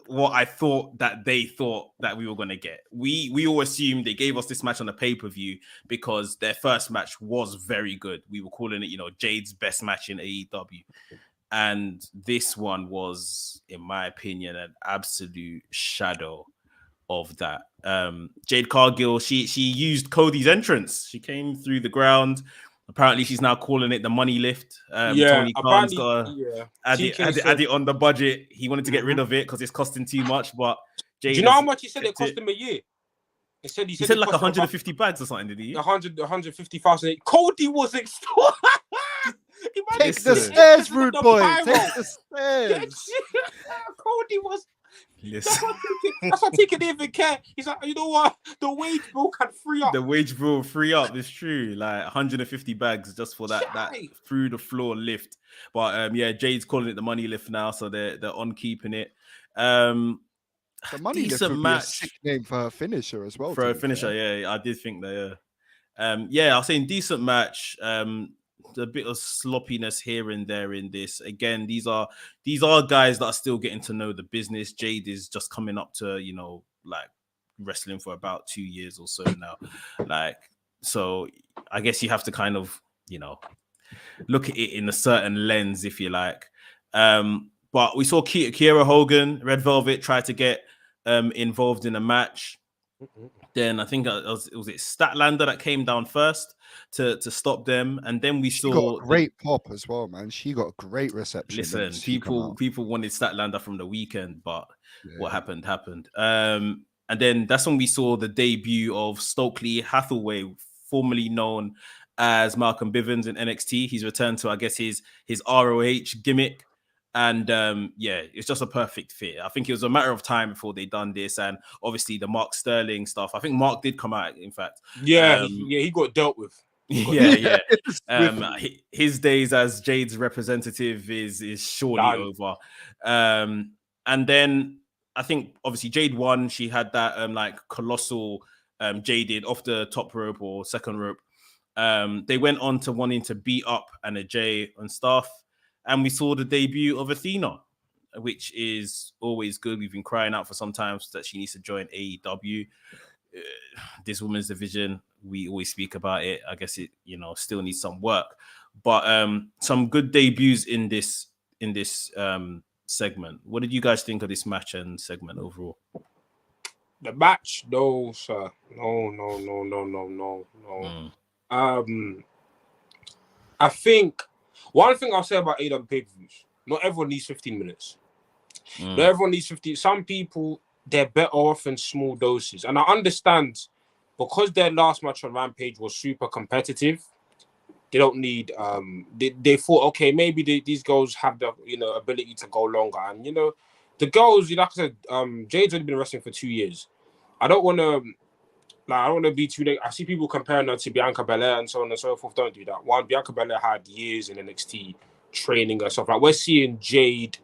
what I thought that they thought that we were going to get. We all assumed they gave us this match on the pay-per-view because their first match was very good. We were calling it, Jade's best match in AEW. And this one was, in my opinion, an absolute shadow of that. Jade Cargill, she used Cody's entrance. She came through the ground. Apparently, she's now calling it the money lift. Tony Khan's got to add it on the budget. He wanted to get rid of it because it's costing too much. But Jade, do you know how much he said it cost him a year? He said like 150 bags or something, did he? 150,000. Cody was extorted. Take the stairs, rude boy. Take the stairs. Cody was. That's why he can even care. He's like, you know what? The wage bill can free up. The wage bill will free up. It's true. Like 150 bags just for that through the floor lift. But Jade's calling it the money lift now, so they're on keeping it. The money lift would be a sick name for her finisher as well. For a finisher, yeah, I did think that. I was saying decent match. A bit of sloppiness here and there in this. Again, these are guys that are still getting to know the business. Jade is just coming up to like wrestling for about 2 years or so now. So I guess you have to kind of look at it in a certain lens, if you like. But we saw Kiera Hogan, Red Velvet, try to get involved in a match. Then I think it was Statlander that came down first to stop them, and then she got a great pop as well, man. She got a great reception. Listen, people wanted Statlander from the weekend, but what happened. And then that's when we saw the debut of Stokely Hathaway, formerly known as Malcolm Bivens in NXT. He's returned to, I guess, his ROH gimmick. And it's just a perfect fit. I think it was a matter of time before they done this, and obviously the Mark Sterling stuff. I think Mark did come out, in fact. He got dealt with. His days as Jade's representative is surely over. And then I think obviously Jade won. She had that like colossal Jaded off the top rope or second rope. They went on to wanting to beat up Anna Jay and stuff. And we saw the debut of Athena, which is always good. We've been crying out for some time that she needs to join AEW. This women's division, we always speak about it. I guess it, still needs some work. But some good debuts in this in this segment. What did you guys think of this match and segment overall? The match, no, sir. No. I think one thing I'll say about AEW pay-per-views, not everyone needs 15 minutes. Not everyone needs 15. Some people, they're better off in small doses. And I understand because their last match on Rampage was super competitive, they don't need they thought, okay, maybe these girls have the ability to go longer. And the girls, like I said, Jade's only been wrestling for 2 years. I don't want to be too late. I see people comparing her to Bianca Belair and so on and so forth. Don't do that. One, Bianca Belair had years in NXT training and stuff. Like, we're seeing Jade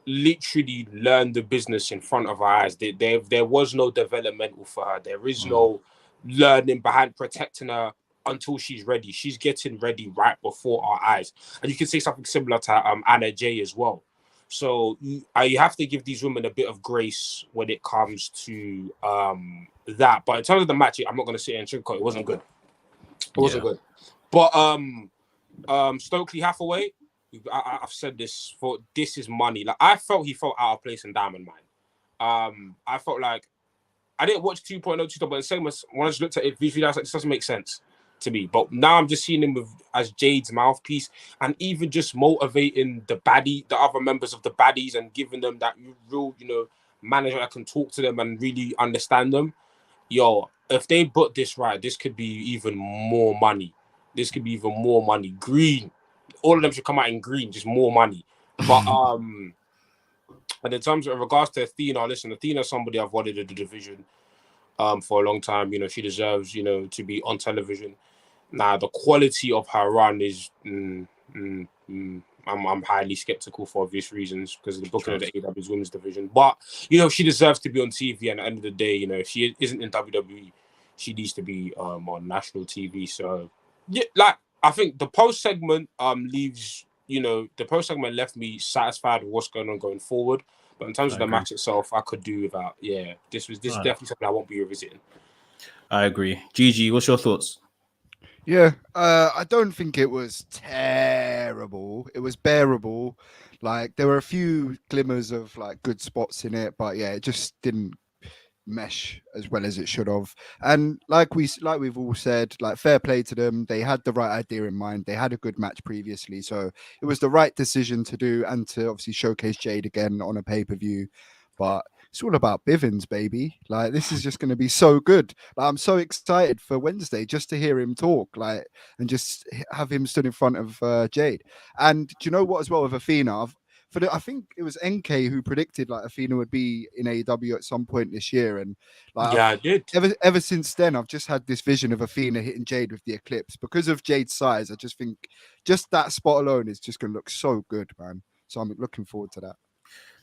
literally learn the business in front of our eyes. There was no developmental for her. There is no learning behind protecting her until she's ready. She's getting ready right before our eyes. And you can say something similar to Anna Jay as well. So you have to give these women a bit of grace when it comes to that. But in terms of the match, I'm not going to sit here and sugarcoat. It wasn't good. It wasn't good. But Stokely Hathaway, I've said this for this is money. Like, I felt he felt out of place in Diamond Mine. I felt like I didn't watch 2.0, but in segments when I just looked at it visually, I was like, this doesn't make sense to me. But now I'm just seeing him as Jade's mouthpiece, and even just motivating the other members of the baddies, and giving them that real, manager that can talk to them and really understand them. Yo, if they put this right, this could be even more money. Green. All of them should come out in green, just more money. But and in terms of regards to Athena, listen, Athena's somebody I've wanted in the division for a long time. She deserves, to be on television. Now, the quality of her run is I'm highly skeptical for obvious reasons because of the booking of the AEW's women's division. But she deserves to be on TV, and at the end of the day, if she isn't in WWE, she needs to be on national TV. So yeah, like, I think the post segment left me satisfied with what's going on going forward. But in terms of the match itself, I could do without. Yeah, this is definitely something I won't be revisiting. I agree. Gigi, what's your thoughts? Yeah, I don't think it was terrible. It was bearable. Like, there were a few glimmers of like good spots in it, but yeah, it just didn't mesh as well as it should have. And like we've all said, like, fair play to them. They had the right idea in mind. They had a good match previously, so it was the right decision to do, and to obviously showcase Jade again on a pay-per-view. But it's all about Bivens, baby. Like, this is just going to be so good. Like, I'm so excited for Wednesday just to hear him talk, like, and just have him stood in front of Jade. And do you know what, as well, with Athena, I think it was NK who predicted like Athena would be in AEW at some point this year, and like, I did. Ever since then, I've just had this vision of Athena hitting Jade with the Eclipse because of Jade's size. I just think just that spot alone is just going to look so good, man. So I'm looking forward to that.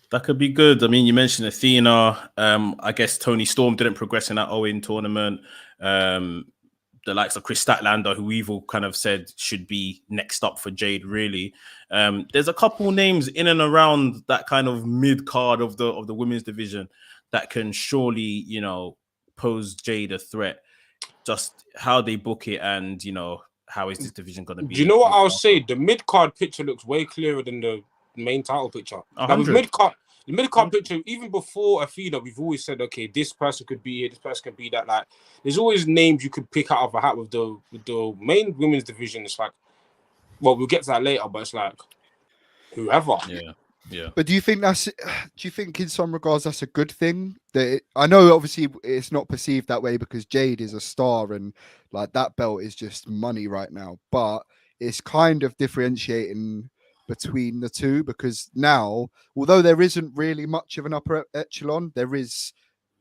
That could be good. I mean, you mentioned Athena. I guess Tony Storm didn't progress in that Owen tournament. The likes of Chris Statlander, who we've all kind of said should be next up for Jade, really. There's a couple names in and around that kind of mid card of the women's division that can surely, pose Jade a threat. Just how they book it, and how is this division going to be? Do you know what I'll say? The mid card picture looks way clearer than the main title picture. Like, with the mid card picture, even before Athena, we've always said, okay, this person could be here, this person could be that. Like, there's always names you could pick out of a hat. With the main women's division, it's like, well, we'll get to that later, but it's like whoever. Yeah. But do you think in some regards that's a good thing? I know obviously it's not perceived that way because Jade is a star and like that belt is just money right now, but it's kind of differentiating between the two, because now, although there isn't really much of an upper echelon, there is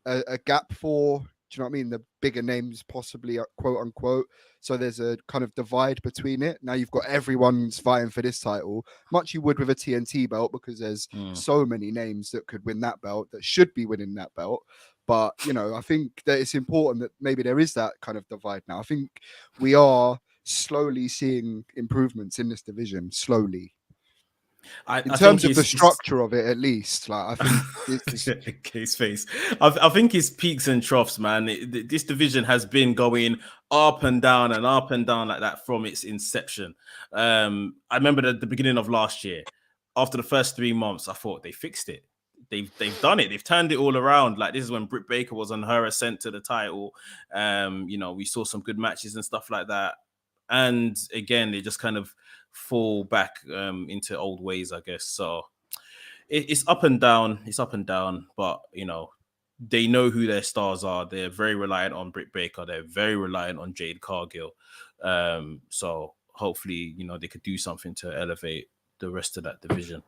a gap for, do you know what I mean, the bigger names, possibly, quote unquote. So there's a kind of divide between it. Now you've got everyone's vying for this title, much you would with a TNT belt, because there's so many names that could win that belt, that should be winning that belt. But, I think that it's important that maybe there is that kind of divide now. I think we are slowly seeing improvements in this division, slowly. In terms of the structure of it, at least, like, I think case face. I think it's peaks and troughs, man. This division has been going up and down like that from its inception. I remember at the beginning of last year, after the first 3 months, I thought they fixed it. They've done it. They've turned it all around. Like, this is when Britt Baker was on her ascent to the title. We saw some good matches and stuff like that. And again, they just kind of fall back into old ways, I guess. So it's up and down. It's up and down. But, they know who their stars are. They're very reliant on Britt Baker. They're very reliant on Jade Cargill. So hopefully, they could do something to elevate the rest of that division.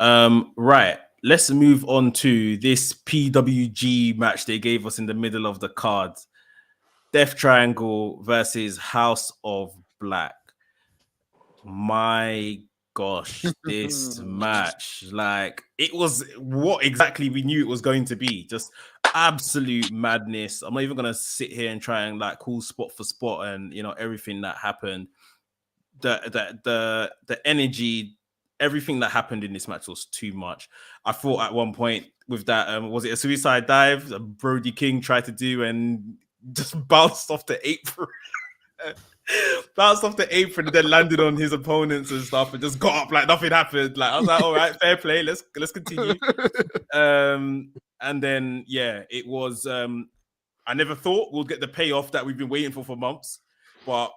Right. Let's move on to this PWG match they gave us in the middle of the card. Death Triangle versus House of Black. My gosh, this match, like, it was what exactly we knew it was going to be. Just absolute madness. I'm not even gonna sit here and try and like call spot for spot and everything that happened. The energy, everything that happened in this match was too much. I thought at one point with that, was it a suicide dive that Brody King tried to do and just bounced off the apron? Bounced off the apron and then landed on his opponents and stuff and just got up like nothing happened. Like, I was like, all right, fair play. Let's continue. And then, it was, I never thought we'll get the payoff that we've been waiting for months, but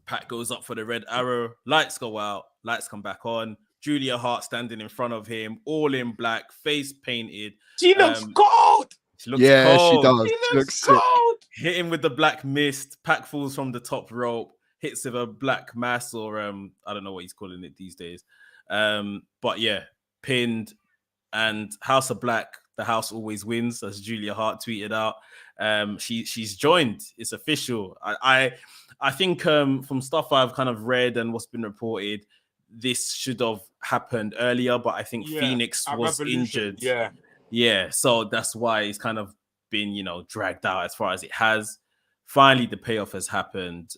Pat goes up for the red arrow, lights go out, lights come back on. Julia Hart standing in front of him, all in black, face painted. She looks cold. She looks cold. She does. She looks cold. Hit him with the black mist. Pac falls from the top rope, hits with a black mass, or I don't know what he's calling it these days. But pinned. And House of Black, the house always wins, as Julia Hart tweeted out. She's joined. It's official. I think from stuff I've kind of read and what's been reported, this should have happened earlier, but I think Phoenix was injured. Yeah, so that's why it's kind of been, dragged out as far as it has. Finally, the payoff has happened.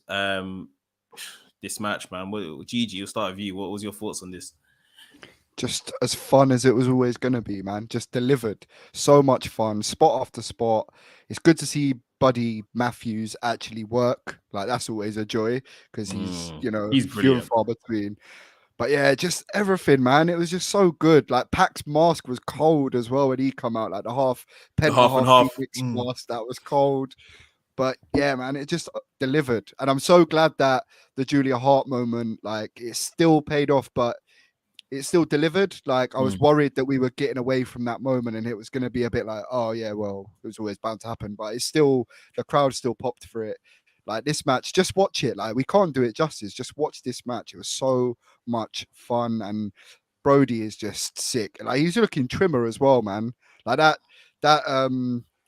This match, man. Gigi, you'll start with you. What was your thoughts on this? Just as fun as it was always going to be, man. Just delivered. So much fun, spot after spot. It's good to see Buddy Matthews actually work. Like, that's always a joy because he's few and far between. But just everything, man. It was just so good. Like, Pac's mask was cold as well when he come out. Like the half mask that was cold. But man, it just delivered. And I'm so glad that the Julia Hart moment, like, it still paid off, but it still delivered. Like, I was worried that we were getting away from that moment and it was going to be a bit like, oh yeah, well, it was always bound to happen. But it's still, the crowd still popped for it. Like, this match, just watch it. Like, we can't do it justice. Just watch this match. It was so much fun. And Brody is just sick. Like, he's looking trimmer as well, man. Like that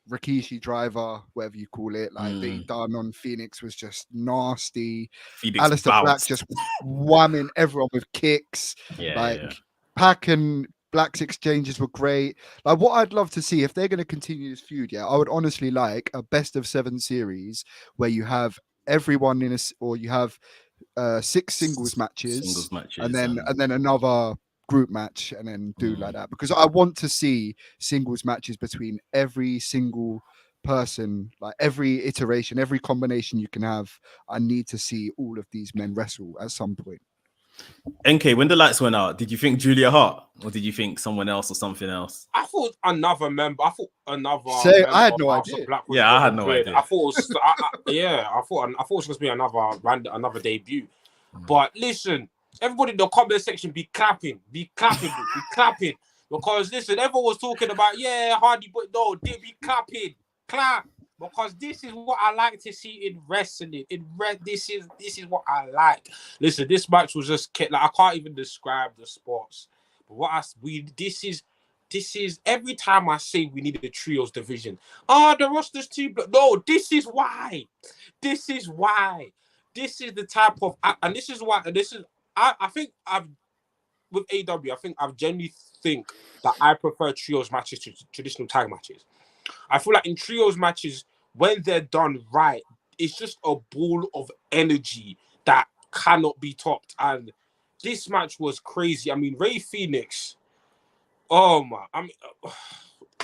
Rikishi driver, whatever you call it, like that he done on Phoenix was just nasty. Alistair Black just whamming everyone with kicks. Pac and Black's exchanges were great. Like, what I'd love to see, if they're going to continue this feud, I would honestly like a best of 7 series where you have everyone in or you have 6 singles matches, and then another group match, and then do like that, because I want to see singles matches between every single person, like every iteration, every combination you can have. I need to see all of these men wrestle at some point. NK, when the lights went out, did you think Julia Hart or did you think someone else or something else? I thought another member. I had no idea. I had no idea. I thought it was, I thought it was going to be another debut. But listen, everybody in the comment section be clapping. Because listen, everyone was talking about Hardy, but no, they be clap. Because this is what I like to see in wrestling. This is what I like. Listen, this match was just like, I can't even describe the spots. But this is every time I say we need a trios division. The roster's too. No, this is why. This is the type of, and this is why. And this is, I think with AEW, I genuinely think that I prefer trios matches to traditional tag matches. I feel like in trios matches, when they're done right, it's just a ball of energy that cannot be topped. And this match was crazy. I mean, Rey Fenix, oh my! I mean,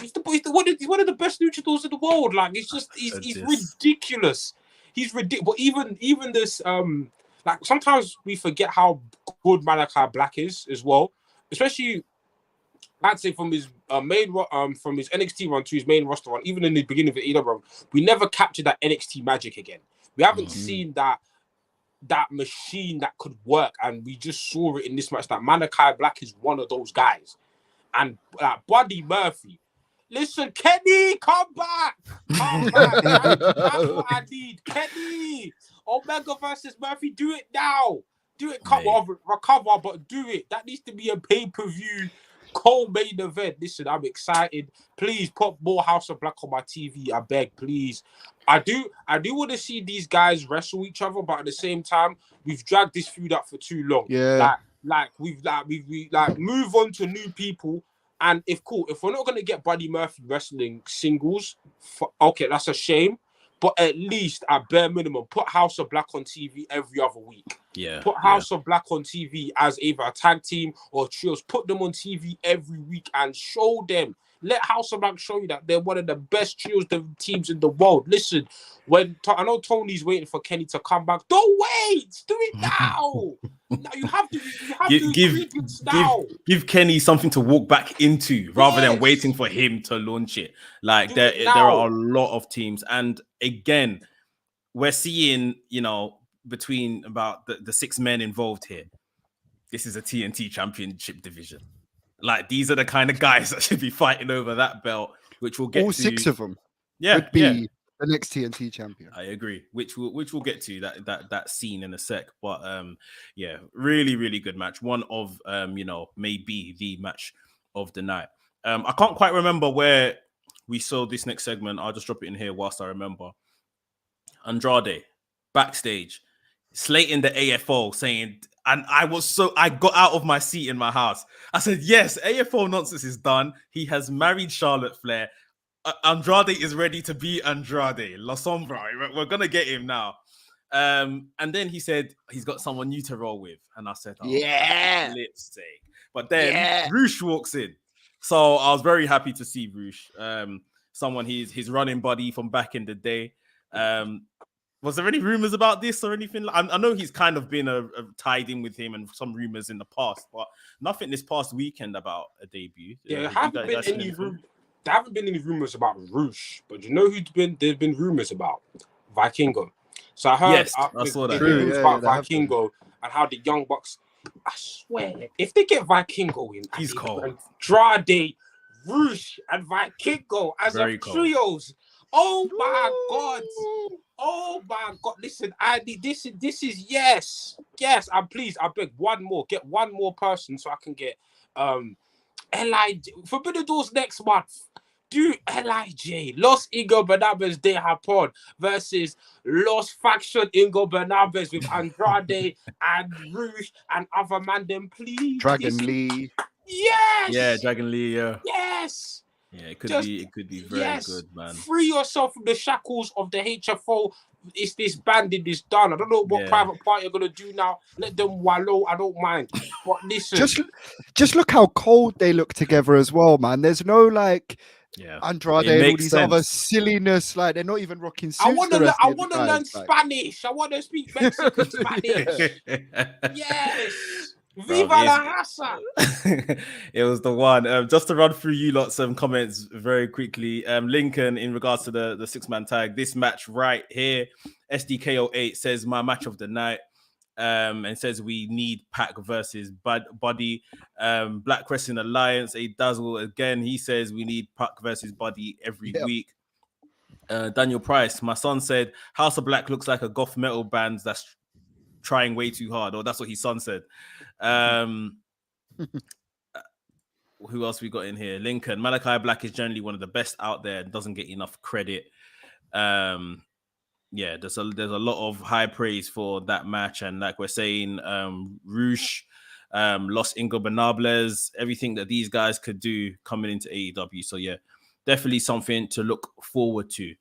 he's one of the best luchadors in the world. Like, he's ridiculous. He's ridiculous. But even this Like sometimes we forget how good Malachi Black is as well, especially I'd say from his from his NXT run to his main roster run, even in the beginning of the AEW run, we never captured that NXT magic again. We haven't seen that machine that could work, and we just saw it in this match. That Malachi Black is one of those guys, and Buddy Murphy. Listen, Kenny, come back. That's what I need. Kenny, Omega versus Murphy, do it now. Do it, recover, but do it. That needs to be a pay-per-view co-main event. Listen, I'm excited. Please put more House of Black on my TV. I beg, please. I do want to see these guys wrestle each other, but at the same time, we've dragged this feud up for too long. Yeah. We move on to new people. And if we're not gonna get Buddy Murphy wrestling singles, okay, that's a shame. But at least, at bare minimum, put House of Black on TV every other week. Yeah. Put House of Black on TV as either a tag team or trios. Put them on TV every week and show them. Let House of Black show you that they're one of the best trios teams in the world. Listen, I know Tony's waiting for Kenny to come back. Don't wait. Do it now. No, you have to give Kenny something to walk back into rather than waiting for him to launch it. Like there are a lot of teams, and again, we're seeing, between about the 6 men involved here, this is a TNT championship division. Like these are the kind of guys that should be fighting over that belt, which will get all 6 of them. Would be the next TNT champion. I agree. Which we'll get to that scene in a sec. But really, really good match. One of maybe the match of the night. I can't quite remember where we saw this next segment. I'll just drop it in here whilst I remember. Andrade backstage slating the AFO, saying, and I got out of my seat in my house. I said, yes, AFO nonsense is done. He has married Charlotte Flair. Andrade is ready to be Andrade. La Sombra. We're going to get him now. And then he said he's got someone new to roll with. And I said, lipstick. But then Roosh walks in. So I was very happy to see Roosh. Someone his running buddy from back in the day. Was there any rumors about this or anything? I know he's kind of been tied in with him and some rumors in the past, but nothing this past weekend about a debut. Yeah, there haven't been any rumors about Roosh, but you know there's been rumors about Vikingo. So I heard I saw that. About Vikingo and how the Young Bucks, I swear, if they get Vikingo in, he's cold. Andrade, Roosh, and Vikingo as a trios. Oh my God. Oh my God! Listen, I need this is yes. And please, I beg get one more person so I can get LIJ Forbidden Doors next month. Do LIJ Los Ingo Bernabez de Japón versus Los Faction Ingo Bernabez with Andrade and Roosh and other man. Then please, Dragon Lee. Yes. Yeah, Dragon Lee. Yeah. Yes. Yeah, it could be very good, man. Free yourself from the shackles of the HFO. It's disbanded, it's done. I don't know what private party you're gonna do now. Let them wallow. I don't mind. But listen, just look how cold they look together as well, man. There's no Andrade and all these other silliness. Like they're not even rocking suits. I want to learn Spanish. I want to speak Mexican Spanish. Yes. Viva la raza! It was the one. Just to run through you lot some comments very quickly. Lincoln, in regards to the 6-man tag, this match right here, SDKO8 says my match of the night. And says we need Pac versus Buddy. Black Wrestling Alliance, a Dazzle again. He says we need Pac versus Buddy every week. Daniel Price, my son said House of Black looks like a goth metal band that's trying way too hard, or that's what his son said. Who else we got in here? Lincoln. Malachi Black is generally one of the best out there and doesn't get enough credit. There's a lot of high praise for that match, and like we're saying, Roosh, Los Ingo Bernabez, everything that these guys could do coming into AEW. So yeah, definitely something to look forward to.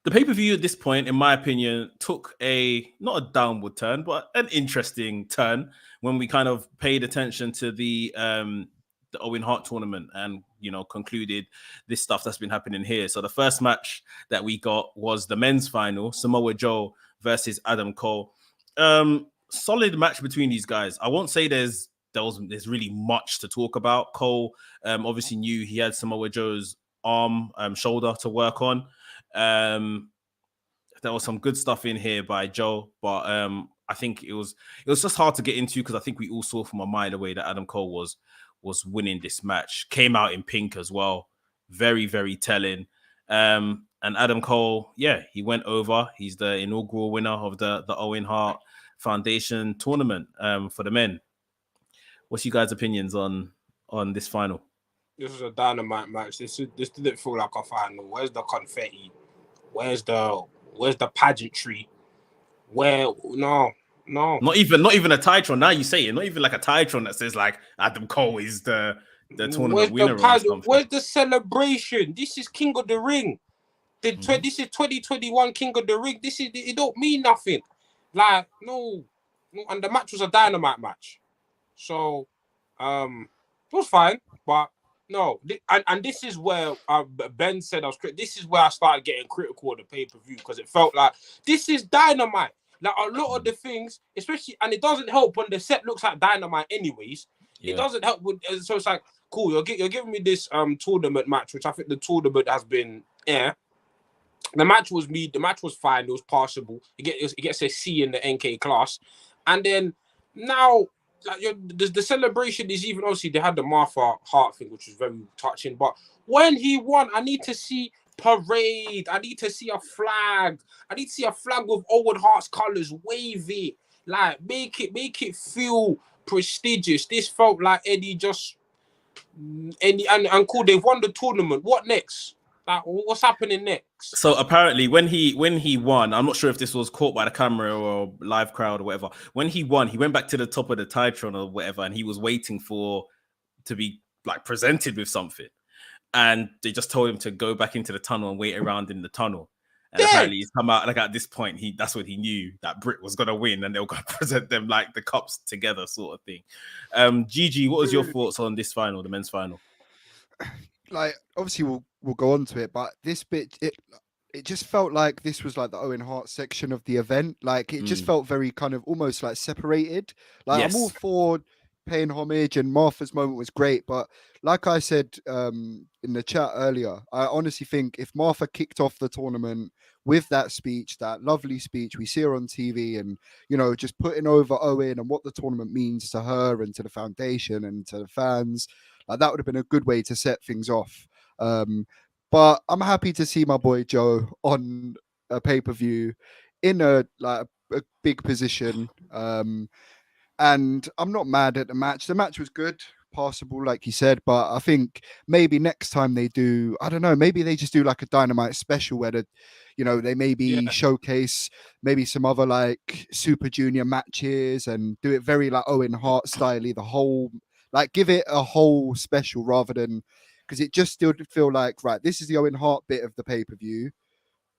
The pay-per-view at this point, in my opinion, took not a downward turn, but an interesting turn when we kind of paid attention to the Owen Hart tournament and, concluded this stuff that's been happening here. So the first match that we got was the men's final, Samoa Joe versus Adam Cole. Solid match between these guys. I won't say there's really much to talk about. Cole obviously knew he had Samoa Joe's shoulder to work on. There was some good stuff in here by Joe, but I think it was just hard to get into because I think we all saw from a mile away that Adam Cole was winning this match. Came out in pink as well. Very, very telling. And Adam Cole, yeah, he went over. He's the inaugural winner of the Owen Hart Foundation tournament for the men. What's you guys' opinions on this final? This was a dynamite match. This didn't feel like a final. Where's the confetti? Where's the pageantry? No. Not even a Titron. Now you say it. Not even like a Titron that says like Adam Cole is the tournament winner. Where's the celebration? This is King of the Ring. This is 2021 King of the Ring. It don't mean nothing. Like no. And the match was a dynamite match. So it was fine, but no. And this is where Ben said this is where I started getting critical of the pay-per-view because it felt like this is dynamite. Like a lot of the things, especially, and it doesn't help when the set looks like dynamite anyways. Yeah. It doesn't help with, so it's like, cool, you're giving me this tournament match, which I think the tournament has been, The match was fine, it was passable. It gets a C in the NK class. And then now, like the celebration is even, obviously, they had the Martha Hart thing, which was very touching. But when he won, I need to see parade. I need to see a flag. I need to see a flag with Owen Hart's colors. Wave it, like make it feel prestigious. This felt like Eddie and cool. They've won the tournament. What next? Like, what's happening next? So apparently, when he won, I'm not sure if this was caught by the camera or live crowd or whatever. When he won, he went back to the top of the Titron or whatever, and he was waiting to be like presented with something. And they just told him to go back into the tunnel and wait around in the tunnle. And apparently he's come out, like at this point, that's when he knew that Britt was going to win and they were going to present them like the cups together sort of thing. Gigi, what was your thoughts on this final, the men's final? Like, obviously we'll go on to it, but this bit, it just felt like this was like the Owen Hart section of the event. Like, it just felt very kind of almost like separated. Like, yes. I'm all for paying homage, and Martha's moment was great, but like I said in the chat earlier, I honestly think if Martha kicked off the tournament with that speech, that lovely speech, we see her on TV, and just putting over Owen and what the tournament means to her and to the foundation and to the fans, like that would have been a good way to set things off. But I'm happy to see my boy Joe on a pay-per-view in a big position. And I'm not mad at the match. The match was good, passable, like you said. But I think maybe next time they do, I don't know, maybe they just do like a Dynamite special where they maybe showcase maybe some other like Super Junior matches and do it very like Owen Hart styley, the whole, like give it a whole special rather than, because it just still feel like, right, this is the Owen Hart bit of the pay-per-view.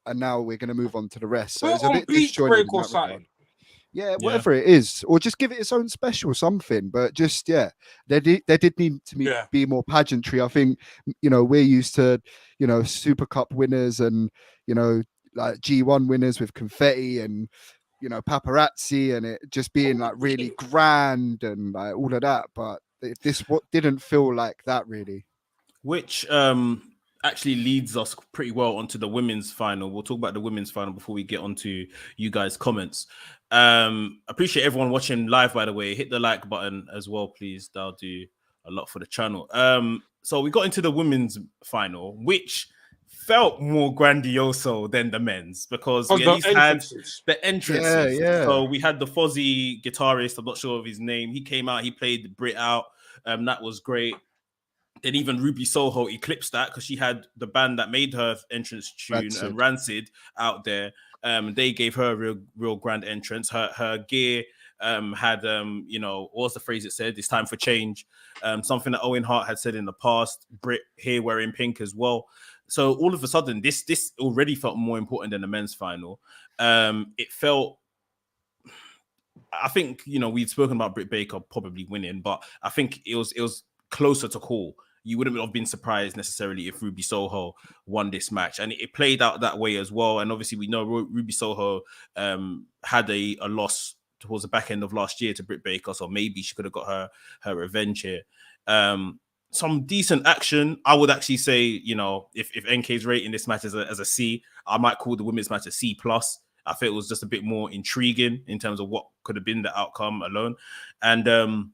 And now we're going to move on to the rest. So it's a bit disjointed. Yeah, whatever it is, or just give it its own special something. But just there did need to be more pageantry. I think we're used to Super Cup winners and like G1 winners with confetti and paparazzi and it just being like really grand and like all of that. But this didn't feel like that really. Which actually leads us pretty well onto the women's final. We'll talk about the women's final before we get onto you guys' comments. Appreciate everyone watching live, by the way. Hit the like button as well, please. That'll do a lot for the channel. So we got into the women's final, which felt more grandioso than the men's because we at least had the entrances. Yeah. So we had the Fozzy guitarist, I'm not sure of his name. He came out, he played the Brit out. That was great. Then even Ruby Soho eclipsed that because she had the band that made her entrance tune, Rancid, out there. They gave her a real grand entrance. Her gear had, what was the phrase it said? It's time for change. Something that Owen Hart had said in the past. Britt here wearing pink as well. So all of a sudden, this already felt more important than the men's final. It felt, I think, we'd spoken about Britt Baker probably winning, but I think it was closer to call. you wouldn't have been surprised necessarily if Ruby Soho won this match. And it played out that way as well. And obviously we know Ruby Soho had a loss towards the back end of last year to Britt Baker, so maybe she could have got her revenge here. Some decent action. I would actually say, you know, if NK's rating this match as a C, I might call the women's match a C+. I think it was just a bit more intriguing in terms of what could have been the outcome alone. And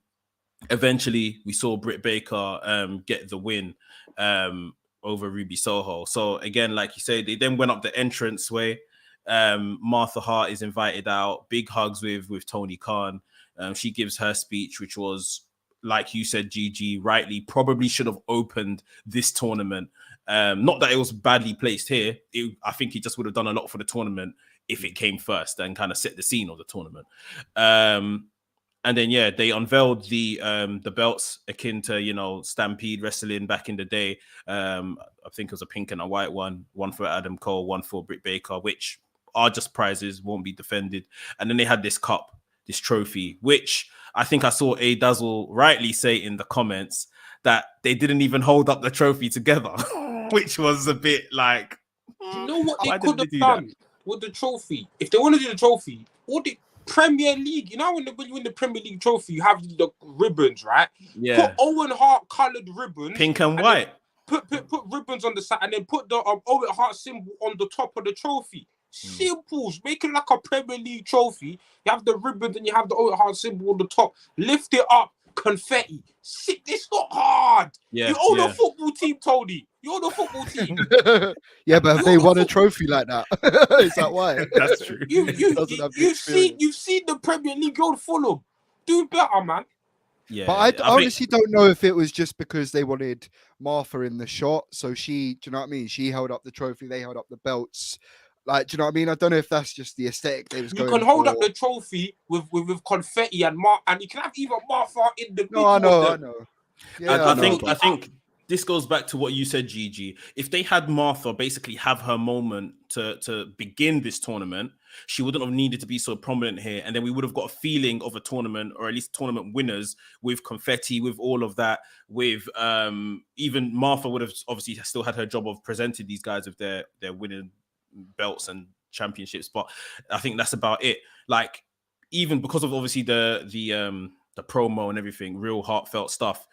eventually we saw Britt Baker get the win over Ruby Soho. So again, like you say, they then went up the entrance way. Martha Hart is invited out. Big hugs with Tony Khan. She gives her speech, which was, like you said, Gigi, rightly, probably should have opened this tournament. Not that it was badly placed here. I think he just would have done a lot for the tournament if it came first and kind of set the scene of the tournament. And then, yeah, they unveiled the belts akin to, you know, Stampede Wrestling back in the day. I think it was a pink and a white one for Adam Cole, one for Britt Baker, which are just prizes, won't be defended. And then they had this cup, this trophy, which I think I saw A Dazzle rightly say in the comments that they didn't even hold up the trophy together, which was a bit like, you know what they could have done with the trophy? If they want to do the trophy, or the Premier League, you know, when you win the Premier League trophy, you have the ribbons, right? Yeah. Put Owen Hart coloured ribbons, pink and white. Put ribbons on the side, and then put the Owen Hart symbol on the top of the trophy. Simples, make it like a Premier League trophy. You have the ribbons and you have the Owen Hart symbol on the top. Lift it up, confetti. It's not hard. Yeah, you own a football team, Tony. You own a football team. Yeah, but have they won a trophy like that? Is that why? That's true. You've seen the Premier League go to Fulham. Do better, man. Yeah, but I honestly don't know if it was just because they wanted Martha in the shot. So she, do you know what I mean? She held up the trophy, they held up the belts. Like, do you know what I mean? I don't know if that's just the aesthetic they was going for. You can hold up the trophy with confetti and you can have even Martha in the No, I know. Yeah, I think this goes back to what you said, Gigi. If they had Martha basically have her moment to begin this tournament, she wouldn't have needed to be so prominent here. And then we would have got a feeling of a tournament, or at least tournament winners, with confetti, with all of that, with even Martha would have obviously still had her job of presenting these guys with their winning belts and championships. But I think that's about it. Like, even because of obviously the promo and everything, real heartfelt stuff,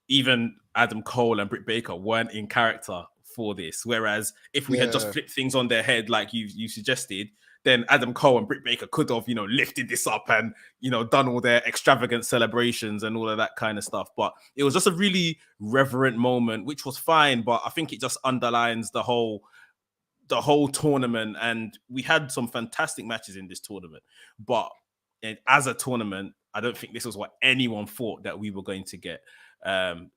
even Adam Cole and Britt Baker weren't in character for this. Whereas if we had just flipped things on their head, like you suggested, then Adam Cole and Britt Baker could have, you know, lifted this up and, you know, done all their extravagant celebrations and all of that kind of stuff. But it was just a really reverent moment, which was fine. But I think it just underlines the whole tournament. And we had some fantastic matches in this tournament. But as a tournament, I don't think this was what anyone thought that we were going to get.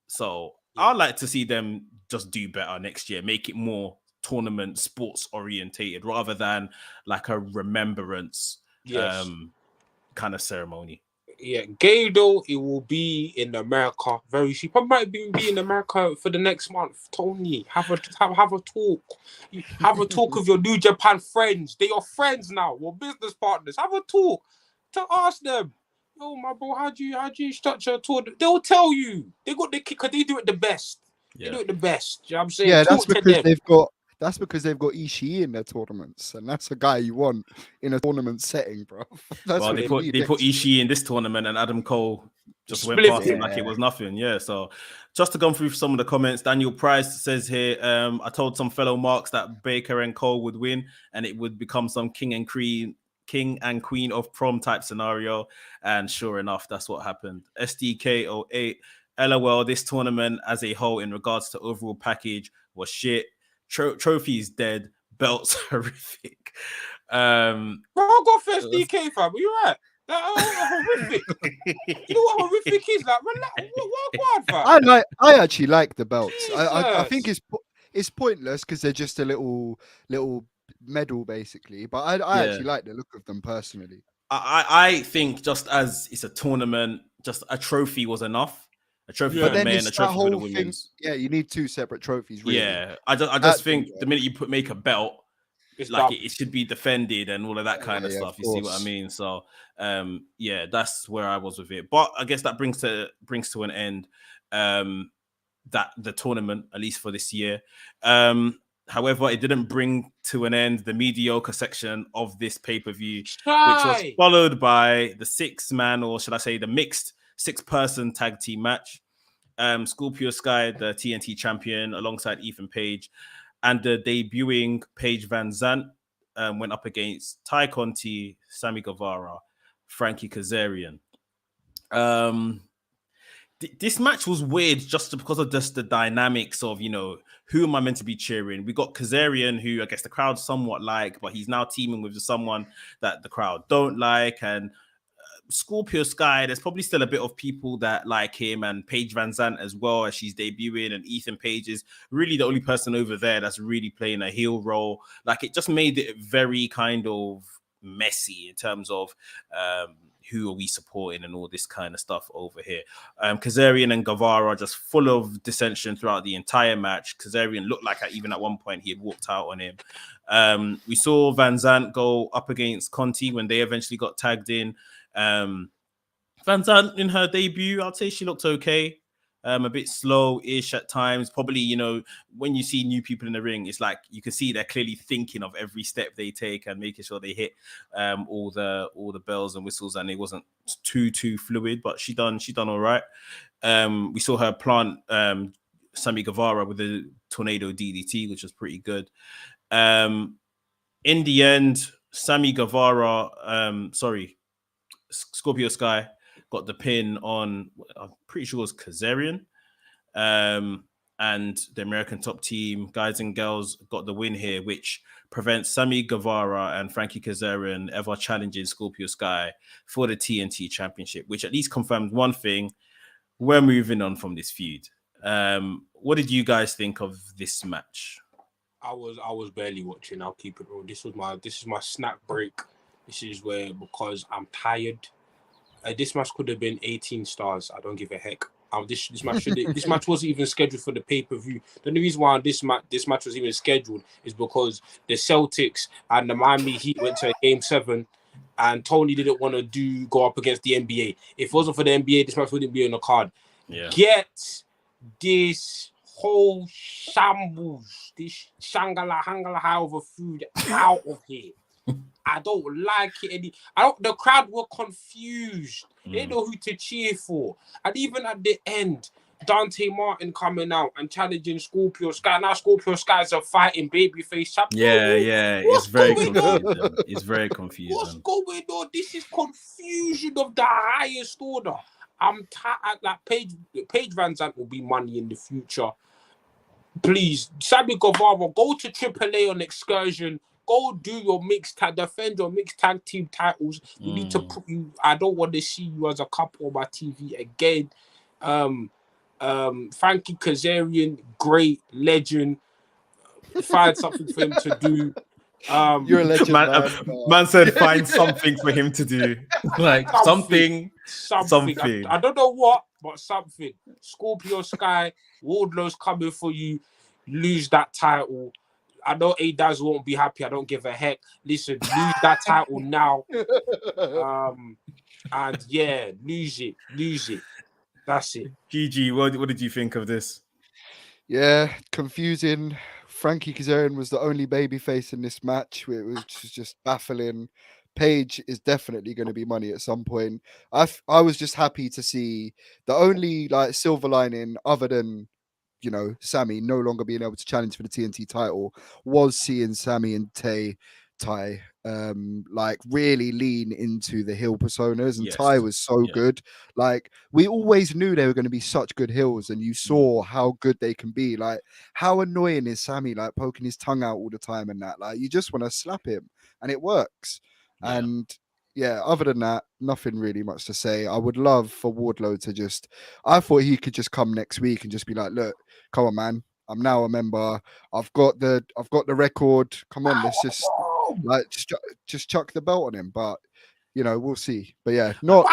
So I'd like to see them just do better next year, make it more tournament sports orientated rather than like a remembrance kind of ceremony. Yeah, Gado, it will be in America very soon. Probably might be in America for the next month. Tony, have a talk. Have a talk with your New Japan friends. They're your friends now. We're business partners. Have a talk to ask them. Yo, my bro, how do you structure a tour? They'll tell you. They got the kick because they do it the best. Yeah. They do it the best. You know what I'm saying? Yeah, that's because they've got Ishii in their tournaments, and that's a guy you want in a tournament setting, bro. Well, they put Ishii in this tournament, and Adam Cole just went past him like it was nothing. Yeah, so just to go through some of the comments, Daniel Price says here, I told some fellow marks that Baker and Cole would win, and it would become some king and queen of prom type scenario, and sure enough, that's what happened. SDK08, LOL, this tournament as a whole in regards to overall package was shit. Trophy is dead, belts horrific. Bro, I'll go first DK, fam. Are you right? Horrific. You know what horrific is? Like, what, fam? I actually like the belts. I think it's pointless because they're just a little medal basically, but I actually like the look of them personally. I think just as it's a tournament, just a trophy was enough. A trophy for the men, a trophy for the women's. Yeah, you need two separate trophies. Really. Yeah, I just think the minute you make a belt, it's like it should be defended and all of that kind of stuff. You see what I mean? So, yeah, that's where I was with it. But I guess that brings to an end. the tournament, at least for this year. However, it didn't bring to an end the mediocre section of this pay-per-view, which was followed by the 6-man, or should I say the mixed 6-person tag team match. Scorpio Sky, the TNT champion, alongside Ethan Page, and the debuting Paige Van Zandt went up against Ty Conti, Sammy Guevara, Frankie Kazarian. This match was weird just because of just the dynamics of, who am I meant to be cheering? We got Kazarian, who I guess the crowd somewhat like, but he's now teaming with someone that the crowd don't like. And Scorpio Sky, there's probably still a bit of people that like him, and Paige Van Zandt as well, as she's debuting, and Ethan Page is really the only person over there that's really playing a heel role. Like, it just made it very kind of messy in terms of who are we supporting and all this kind of stuff over here. Kazarian and Guevara just full of dissension throughout the entire match. Kazarian looked like even at one point he had walked out on him. We saw Van Zandt go up against Conti when they eventually got tagged in. Van Zandt in her debut, I'd say she looked okay. A bit slow-ish at times. Probably, when you see new people in the ring, it's like you can see they're clearly thinking of every step they take and making sure they hit all the bells and whistles, and it wasn't too fluid, but she done all right. We saw her plant Sammy Guevara with a tornado DDT, which was pretty good. In the end, Sammy Guevara, Scorpio Sky got the pin on, I'm pretty sure it was Kazarian. And the American Top Team, guys and girls, got the win here, which prevents Sammy Guevara and Frankie Kazarian ever challenging Scorpio Sky for the TNT Championship, which at least confirms one thing: we're moving on from this feud. What did you guys think of this match? I was barely watching. I'll keep it real. This is my snack break. This is where, because I'm tired. This match could have been 18 stars. I don't give a heck. This match wasn't even scheduled for the pay-per-view. The only reason why this match was even scheduled is because the Celtics and the Miami Heat went to Game 7, and Tony didn't want to go up against the NBA. If it wasn't for the NBA, this match wouldn't be on the card. Yeah. Get this whole shambles, this hangala of a food out of here. I don't like it. The crowd were confused. They didn't know who to cheer for. And even at the end, Dante Martin coming out and challenging Scorpio Sky. Now Scorpio Sky's a fighting babyface champion. Yeah. It's very confusing. It's very confusing. What's going on? This is confusion of the highest order. I'm tired. Like Paige Van Zandt will be money in the future. Please, Sammy Guevara, go to AAA on excursion. Go do your defend your mixed tag team titles. You need to put you. I don't want to see you as a couple on my TV again. Frankie Kazarian, great legend. Find something for him to do. You're a legend, man said find something for him to do. Like something. I don't know what, but something. Scorpio Sky, Wardlow's coming for you. Lose that title. I know A-Daz won't be happy. I don't give a heck. Listen, lose that title now. And yeah, lose it. That's it. GG, what did you think of this? Yeah, confusing. Frankie Kazarian was the only babyface in this match, which was just baffling. Paige is definitely going to be money at some point. I was just happy to see the only silver lining, other than Sammy no longer being able to challenge for the TNT title, was seeing Sammy and Ty really lean into the heel personas, and yes. Ty was so good. Like, we always knew they were going to be such good heels, and you saw how good they can be. Like, how annoying is Sammy, poking his tongue out all the time and that? Like, you just want to slap him, and it works. Yeah. And yeah, other than that, nothing really much to say. I would love for Wardlow to I thought he could just come next week and just be like, look, come on, man. I'm now a member. I've got the record. Come on, let's just chuck the belt on him. But we'll see. But yeah, not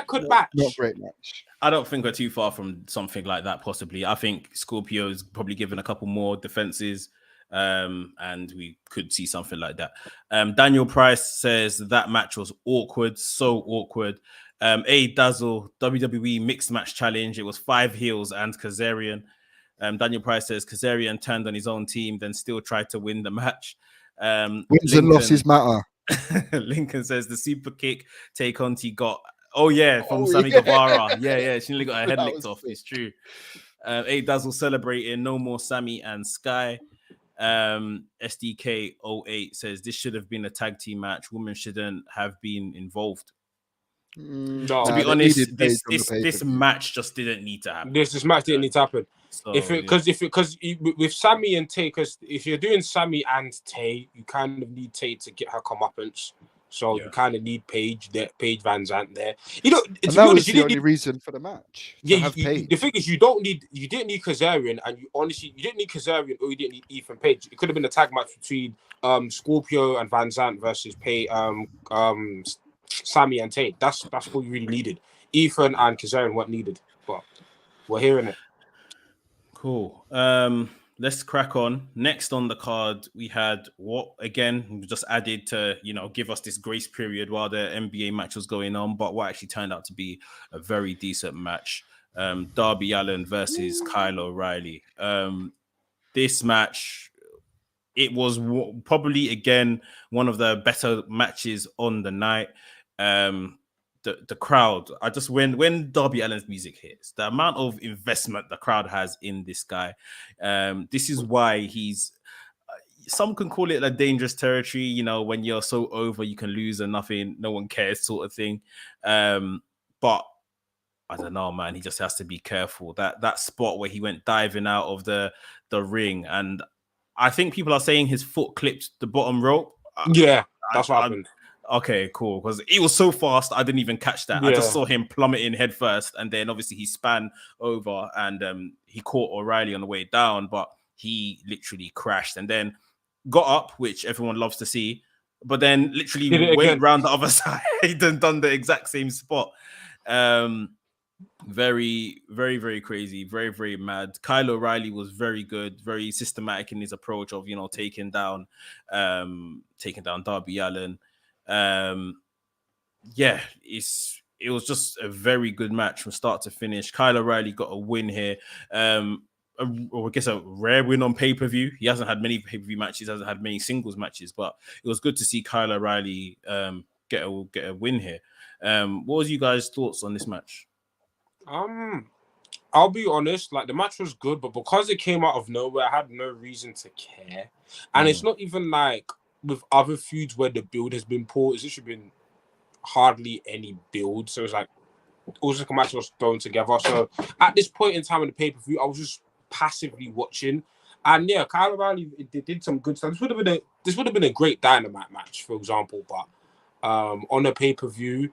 great match. I don't think we're too far from something like that. Possibly, I think Scorpio's probably given a couple more defenses. And we could see something like that. Daniel Price says that match was awkward, so awkward. A Dazzle WWE mixed match challenge. It was 5 heels and Kazarian. Daniel Price says Kazarian turned on his own team, then still tried to win the match. Wins and losses matter. Lincoln says the super kick Tay Conti got. Oh yeah, from Sammy Guevara. Yeah. She nearly got her head licked off. Sick. It's true. 8 Dazzle celebrating. No more Sammy and Sky. SDK08 says this should have been a tag team match. Women shouldn't have been involved. No, to be honest, this match just didn't need to happen. This match didn't need to happen. So, because with Sammy and Tay, because if you're doing Sammy and Tay, you kind of need Tay to get her comeuppance. So you kind of need Paige Van Zandt there. You know, and that was the only reason for the match. Yeah, the thing is, you didn't need Kazarian, and you didn't need Kazarian, or you didn't need Ethan Page. It could have been a tag match between Scorpio and Van Zandt versus Sammy and Tay. That's what you really needed. Ethan and Kazarian weren't needed, but we're hearing it. Cool. Let's crack on. Next on the card, we had what again just added to give us this grace period while the NBA match was going on, but what actually turned out to be a very decent match. Darby Allin versus Kyle O'Reilly. This match, it was probably again one of the better matches on the night. The crowd, when Darby Allin's music hits, the amount of investment the crowd has in this guy, this is why he's, some can call it a dangerous territory, when you're so over you can lose and nothing, no one cares sort of thing. But I don't know, man, he just has to be careful. That spot where he went diving out of the ring, and I think people are saying his foot clipped the bottom rope. Yeah, that's what happened. Okay, cool. Because it was so fast, I didn't even catch that. Yeah. I just saw him plummeting head first, and then obviously he span over and he caught O'Reilly on the way down, but he literally crashed and then got up, which everyone loves to see, but then literally went around the other side and done the exact same spot. Very, very, very crazy, very, very mad. Kyle O'Reilly was very good, very systematic in his approach of taking down Darby Allin. It was just a very good match from start to finish. Kyle O'Reilly got a win here. I guess a rare win on pay-per-view. He hasn't had many pay-per-view matches, hasn't had many singles matches, but it was good to see Kyle O'Reilly get a win here. What was you guys' thoughts on this match? I'll be honest, the match was good, but because it came out of nowhere, I had no reason to care. And it's not even with other feuds where the build has been poor, it's actually been hardly any build. So it's it was like a match that was thrown together. So at this point in time in the pay-per-view, I was just passively watching. And yeah, Kyle O'Reilly did some good stuff. This would have been a great Dynamite match, for example, but on a pay-per-view,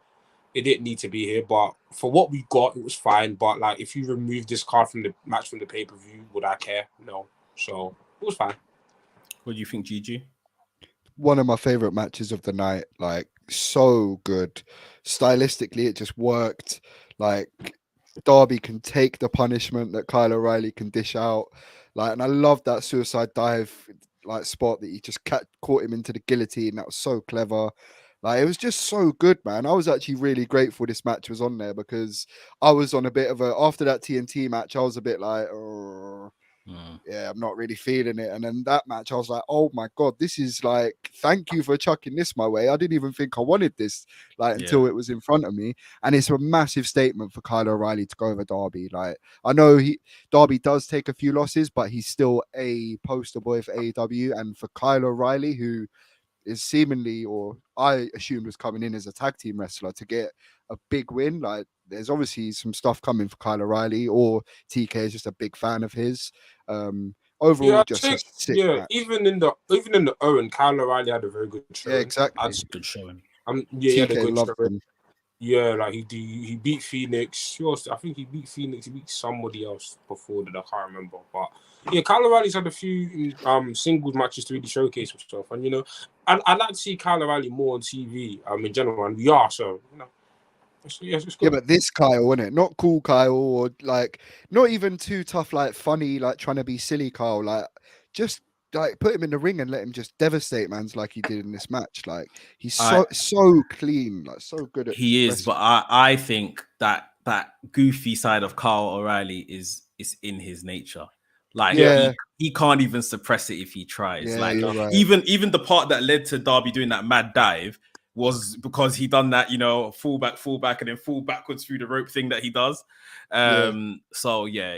it didn't need to be here. But for what we got, it was fine. But if you remove this card from the match from the pay-per-view, would I care? No. So it was fine. What do you think, Gigi? One of my favorite matches of the night, so good. Stylistically, it just worked. Darby can take the punishment that Kyle O'Reilly can dish out. And I love that suicide dive spot that he just caught him into the guillotine. That was so clever. It was just so good, man. I was actually really grateful this match was on there because I was on a bit of after that TNT match, I was a bit yeah, I'm not really feeling it. And then that match, I was like, oh my God, this is thank you for chucking this my way. I didn't even think I wanted this until it was in front of me. And it's a massive statement for Kyle O'Reilly to go over Darby. I know Darby does take a few losses, but he's still a poster boy for AEW. And for Kyle O'Reilly, who is seemingly, or I assumed was coming in as a tag team wrestler to get a big win. There's obviously some stuff coming for Kyle O'Reilly, or TK is just a big fan of his. Overall, just a sick match. Even in the Owen, Kyle O'Reilly had a very good showing. Yeah, exactly. Good showing. He had a good loved showing. him. Yeah, he beat Phoenix. I think he beat Phoenix. He beat somebody else before that. I can't remember. But yeah, Kyle O'Reilly's had a few singles matches to really showcase himself. And I'd like to see Kyle O'Reilly more on TV. In general, and we are. So it's good. Yeah, but this Kyle, isn't it? Not cool Kyle, or not even too tough, funny, trying to be silly Kyle. Just put him in the ring and let him just devastate mans like he did in this match. He's so clean, so good at. He is, but I think that goofy side of Kyle O'Reilly is in his nature. Like Yeah. he can't even suppress it if he tries. Yeah, Like you're right. even the part that led to Darby doing that mad dive was because he done that, fall back, and then fall backwards through the rope thing that he does. So yeah,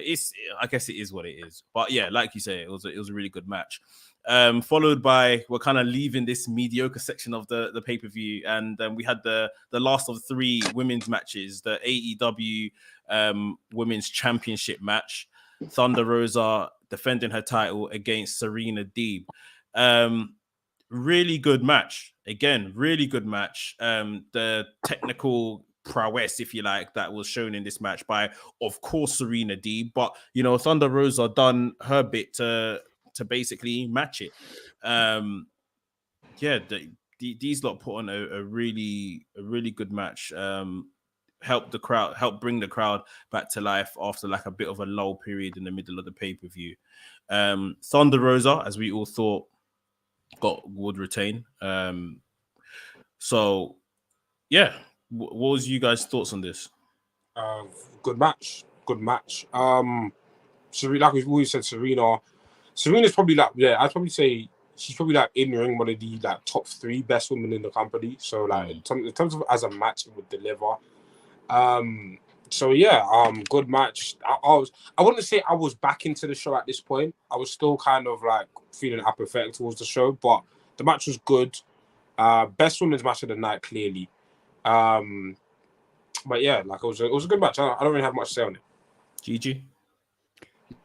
I guess it is what it is. But yeah, like you say, it was a really good match. Followed by, we're kind of leaving this mediocre section of the pay-per-view, and we had the last of 3 women's matches, the AEW Women's Championship match. Thunder Rosa defending her title against Serena Deeb. Really good match. Again, really good match. The technical prowess, if you like, that was shown in this match by, of course, Serena Deeb. But, Thunder Rosa done her bit to basically match it. These lot put on a really good match. Help bring the crowd back to life after like a bit of a lull period in the middle of the pay-per-view. Thunder Rosa, as we all thought, would retain. So yeah, what was you guys' thoughts on this? Good match. Serena, like we've always said, Serena's probably like, I'd probably say she's probably like in the ring one of the like top 3 best women in the company. So like in terms of as a match, it would deliver. Good match. I wouldn't say I was back into the show at this point. I was still kind of like feeling apathetic towards the show, but the match was good. Best women's match of the night, clearly. But yeah, like it was a good match. I don't really have much to say on it. GG.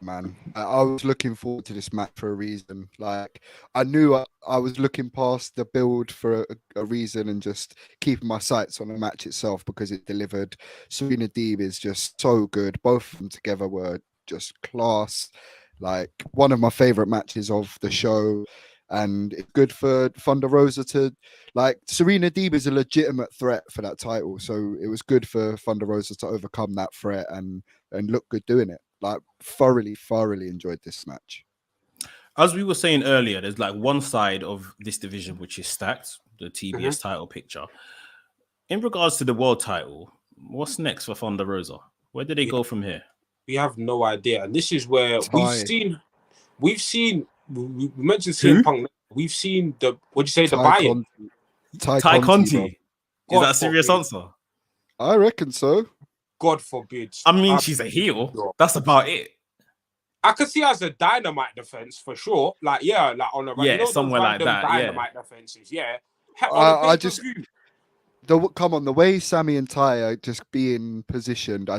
Man, I was looking forward to this match for a reason. Like, I knew I was looking past the build for a reason and just keeping my sights on the match itself because it delivered. Serena Deeb is just so good. Both of them together were just class. Like, one of my favorite matches of the show. And it's good for Thunder Rosa to, like, Serena Deeb is a legitimate threat for that title. So it was good for Thunder Rosa to overcome that threat and look good doing it. Like, thoroughly enjoyed this match. As we were saying earlier, there's like one side of this division which is stacked, the TBS title picture. In regards to the world title, what's next for Thunder Rosa? Where do they go from here? We have no idea, and this is where we've seen. We mentioned CM Punk. We've seen the buy-in. Ty Conti. Is that a serious answer? I reckon so. God forbid. I mean, she's a heel. That's about it. I could see her as a Dynamite defense for sure. Like, yeah, like on a somewhere like that. Dynamite defenses, yeah. The way Sammy and Ty are just being positioned, I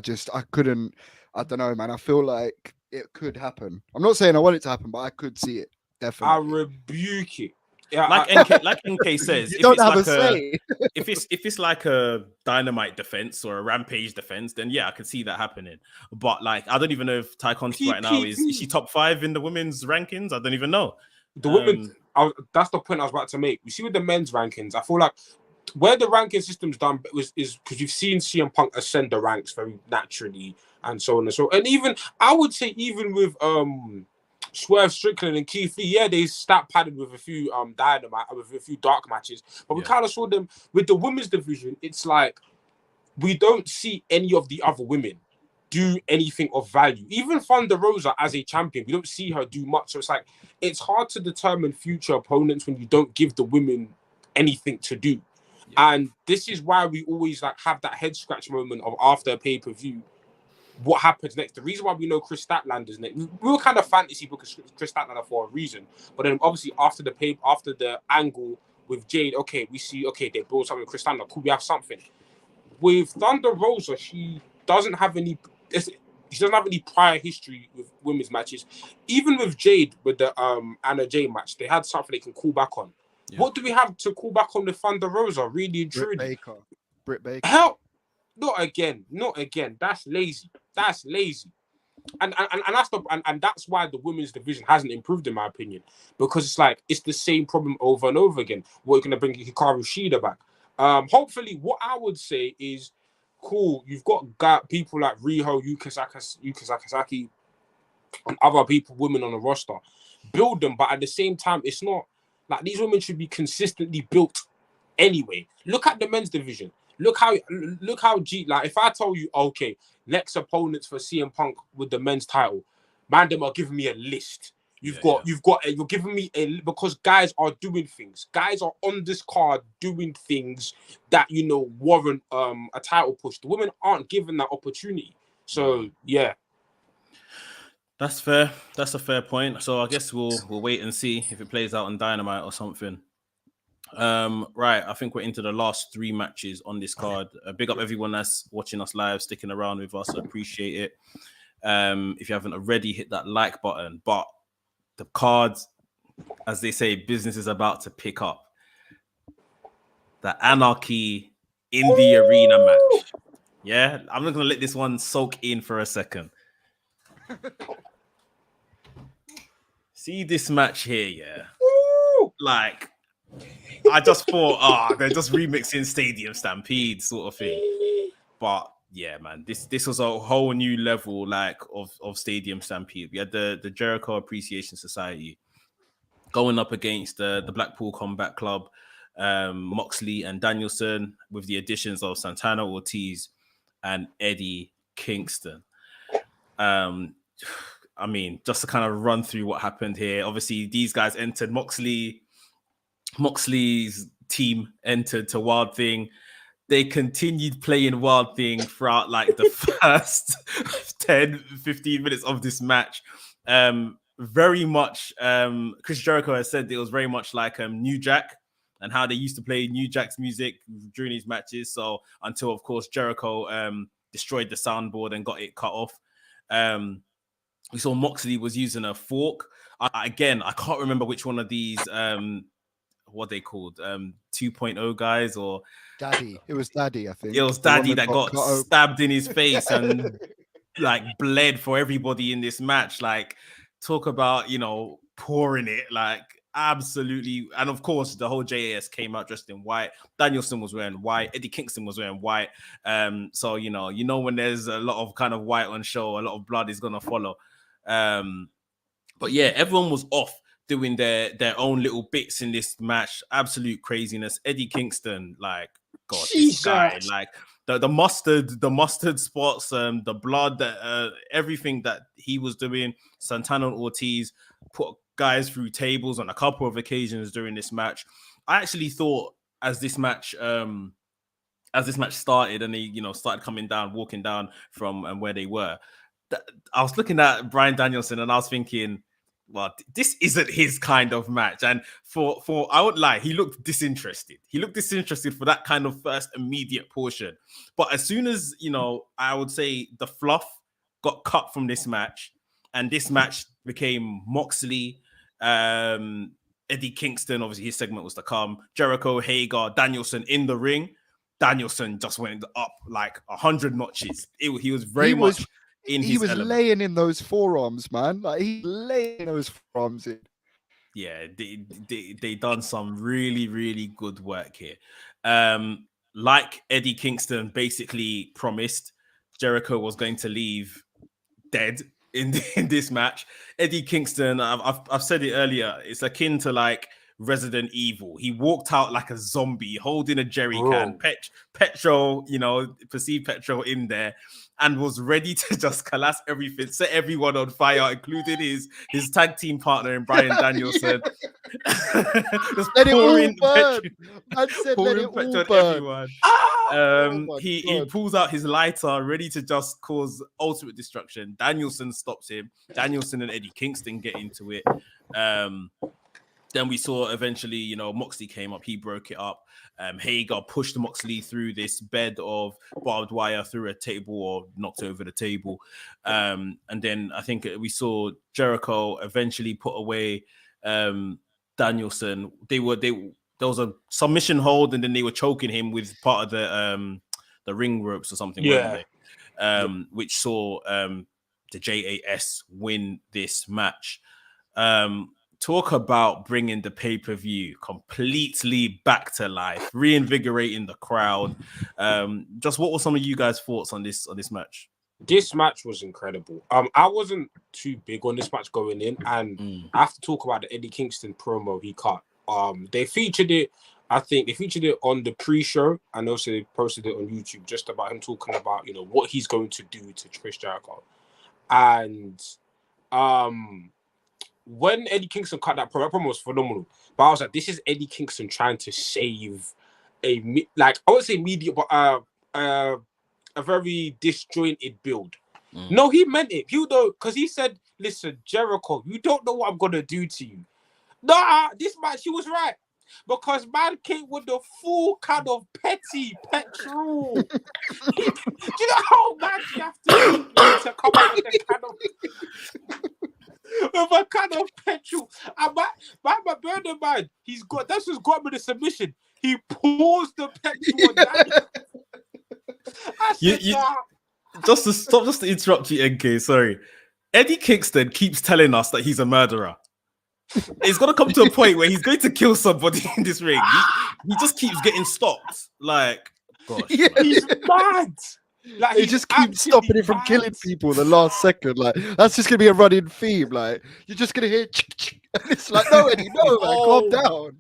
couldn't. I don't know, man. I feel like it could happen. I'm not saying I want it to happen, but I could see it. Definitely. I rebuke it. Yeah, like NK says, you don't have a say. if it's like a Dynamite defense or a Rampage defense, then yeah, I can see that happening. But like, I don't even know if Ty Conti right now is she top 5 in the women's rankings. I don't even know. The women. That's the point I was about to make. You see with the men's rankings, I feel like where the ranking system's done is because you've seen CM Punk ascend the ranks very naturally and so on and so. And even I would say even with Swerve, Strickland, and Keith Lee, yeah, they stat padded with a few Dynamite, with a few dark matches, but we kind of saw them with the women's division. It's like we don't see any of the other women do anything of value. Even Thunder Rosa as a champion, we don't see her do much. So it's like it's hard to determine future opponents when you don't give the women anything to do. And this is why we always like have that head scratch moment of after a pay-per-view. What happens next? The reason why we know Chris Statlander's next, we were kind of fantasy because Chris Statlander for a reason. But then obviously after the angle with Jade, we see, they build something with Chris Statlander. Cool, we have something. With Thunder Rosa, she doesn't have any prior history with women's matches. Even with Jade, with the Anna Jay match, they had something they can call back on. Yeah. What do we have to call back on with Thunder Rosa? Really and truly. Britt Baker. Hell, not again. That's lazy. And that's why the women's division hasn't improved, in my opinion, because it's like it's the same problem over and over again. We're gonna bring Hikaru Shida back. Hopefully, what I would say is, cool. You've got people like Riho, Yuka Sakazaki, and other women on the roster. Build them, but at the same time, it's not like these women should be consistently built anyway. Look at the men's division. Look how like if I tell you, next opponents for CM Punk with the men's title, man, them are giving me a list. You're giving me because guys are doing things. Guys are on this card doing things that, you know, warrant a title push. The women aren't given that opportunity. So, yeah. That's fair. That's a fair point. So I guess we'll wait and see if it plays out on Dynamite or something. Right, I think we're into the last 3 matches on this card. Big up everyone that's watching us live, sticking around with us. I appreciate it. If you haven't already, hit that like button. But the cards, as they say, business is about to pick up. The Anarchy in the Arena match. Yeah, I'm not gonna let this one soak in for a second. See this match here, yeah. Like, I just thought, they're just remixing Stadium Stampede sort of thing. But yeah, man, this was a whole new level, like, of Stadium Stampede. We had the Jericho Appreciation Society going up against the Blackpool Combat Club, Moxley and Danielson, with the additions of Santana Ortiz and Eddie Kingston. I mean, just to kind of run through what happened here. Obviously, these guys entered. Moxley's team entered to Wild Thing. They continued playing Wild Thing throughout like the first 10, 15 minutes of this match. Very much, Chris Jericho has said it was very much like New Jack and how they used to play New Jack's music during these matches. So until, of course, Jericho destroyed the soundboard and got it cut off. We saw Moxley was using a fork. I can't remember which one of these, what they called, 2.0 guys or... Daddy. It was Daddy, I think. It was Daddy that got stabbed in his face and like bled for everybody in this match. Like, talk about, you know, pouring it, like absolutely. And of course, the whole JAS came out dressed in white. Danielson was wearing white. Eddie Kingston was wearing white. So, you know, when there's a lot of kind of white on show, a lot of blood is going to follow. But yeah, everyone was off doing their own little bits in this match. Absolute craziness. Eddie Kingston, like, God, this guy, like the mustard spots, the blood, everything that he was doing. Santana and Ortiz put guys through tables on a couple of occasions during this match. I actually thought as this match started and they, you know, started walking down from where they were, I was looking at Bryan Danielson and I was thinking, well, this isn't his kind of match. And for I won't lie, he looked disinterested. He looked disinterested for that kind of first immediate portion. But as soon as, you know, I would say the fluff got cut from this match and this match became Moxley, Eddie Kingston, obviously his segment was to come, Jericho, Hager, Danielson in the ring. Danielson just went up like 100 notches. He was very much... He was laying in those forearms, man. Like, he laying those forearms in. Yeah, they done some really, really good work here. Like Eddie Kingston basically promised, Jericho was going to leave dead in this match. Eddie Kingston, I've said it earlier, it's akin to like Resident Evil. He walked out like a zombie holding a jerry can, petrol, you know, perceived petrol in there, and was ready to just collapse everything, set everyone on fire, including his tag team partner in Bryan Danielson. Just let it all burn. I said let it all burn. He pulls out his lighter, ready to just cause ultimate destruction. Danielson stops him. Danielson and Eddie Kingston get into it. Then we saw eventually, you know, Moxley came up. He broke it up. Hager pushed Moxley through this bed of barbed wire through a table or knocked over the table. And then I think we saw Jericho eventually put away Danielson. There was a submission hold, and then they were choking him with part of the ring ropes or something. Yeah. Which saw the JAS win this match. Talk about bringing the pay-per-view completely back to life, reinvigorating the crowd. Just what were some of you guys' thoughts on this match? This match was incredible. I wasn't too big on this match going in, and I have to talk about the Eddie Kingston promo he cut. They featured it. I think they featured it on the pre-show, and also they posted it on YouTube, just about him talking about, you know, what he's going to do to Chris Jericho. And when Eddie Kingston cut that promo was phenomenal. But I was like, this is Eddie Kingston trying to save I wouldn't say media, but a very disjointed build. No, he meant it. Because he said, listen, Jericho, you don't know what I'm gonna do to you. Nah, this match, he was right. Because man came with the full kind of petty petrol. Do you know how mad you have to be to come out with a kind of petrol? And my burner man, that's what's got me the submission. He pours the petrol on that. I said, just to interrupt you, NK, sorry. Eddie Kingston keeps telling us that he's a murderer. It's going to come to a point where he's going to kill somebody in this ring. He just keeps getting stopped. Like, gosh. Yeah. He's mad. Like, he just keeps stopping it from killing people in the last second. Like, that's just going to be a running theme. Like, you're just going to hear, and it's like, no, Eddie, no, man, calm down.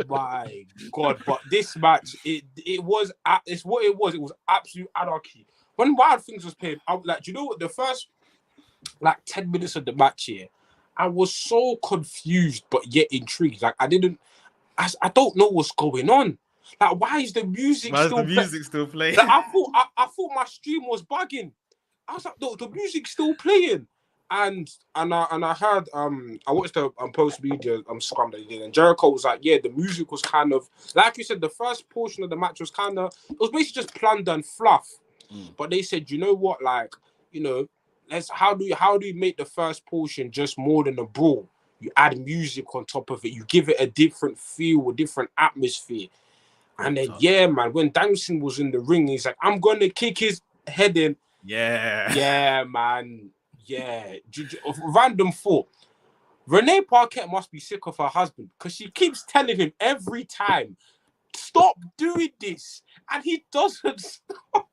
My God. But this match, it's what it was. It was absolute anarchy. When Wild Things was playing, I was like, do you know what? The first, 10 minutes of the match here, I was so confused, but yet intrigued. Like, I don't know what's going on. Like, why is the music still playing? Like, I thought my stream was bugging. I was like, no, the music's still playing. And I heard I watched the post media scrum that he did, and Jericho was like, yeah, the music was kind of, like you said, the first portion of the match was kind of, it was basically just plunder and fluff. But they said, you know what, like, you know, how do you make the first portion just more than a brawl? You add music on top of it, you give it a different feel, a different atmosphere. And then yeah, man, when Danielson was in the ring, he's like, I'm gonna kick his head in. Yeah, man. Yeah. Random thought. Renee Parquette must be sick of her husband because she keeps telling him every time, stop doing this. And he doesn't stop.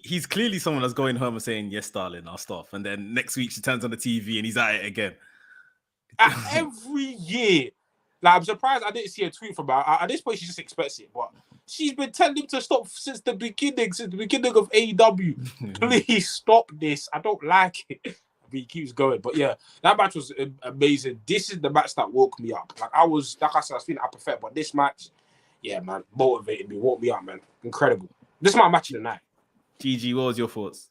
He's clearly someone that's going home and saying, yes, darling, I'll stop. And then next week she turns on the TV and he's at it again. Every year. Like, I'm surprised I didn't see a tweet from her. At this point, she just expects it. But she's been telling him to stop since the beginning of AEW. Please stop this. I don't like it. But he keeps going. But yeah, that match was amazing. This is the match that woke me up. Like, I said, I was feeling apathetic. But this match, yeah, man, motivated me, woke me up, man. Incredible. This is my match of the night. GG, what was your thoughts?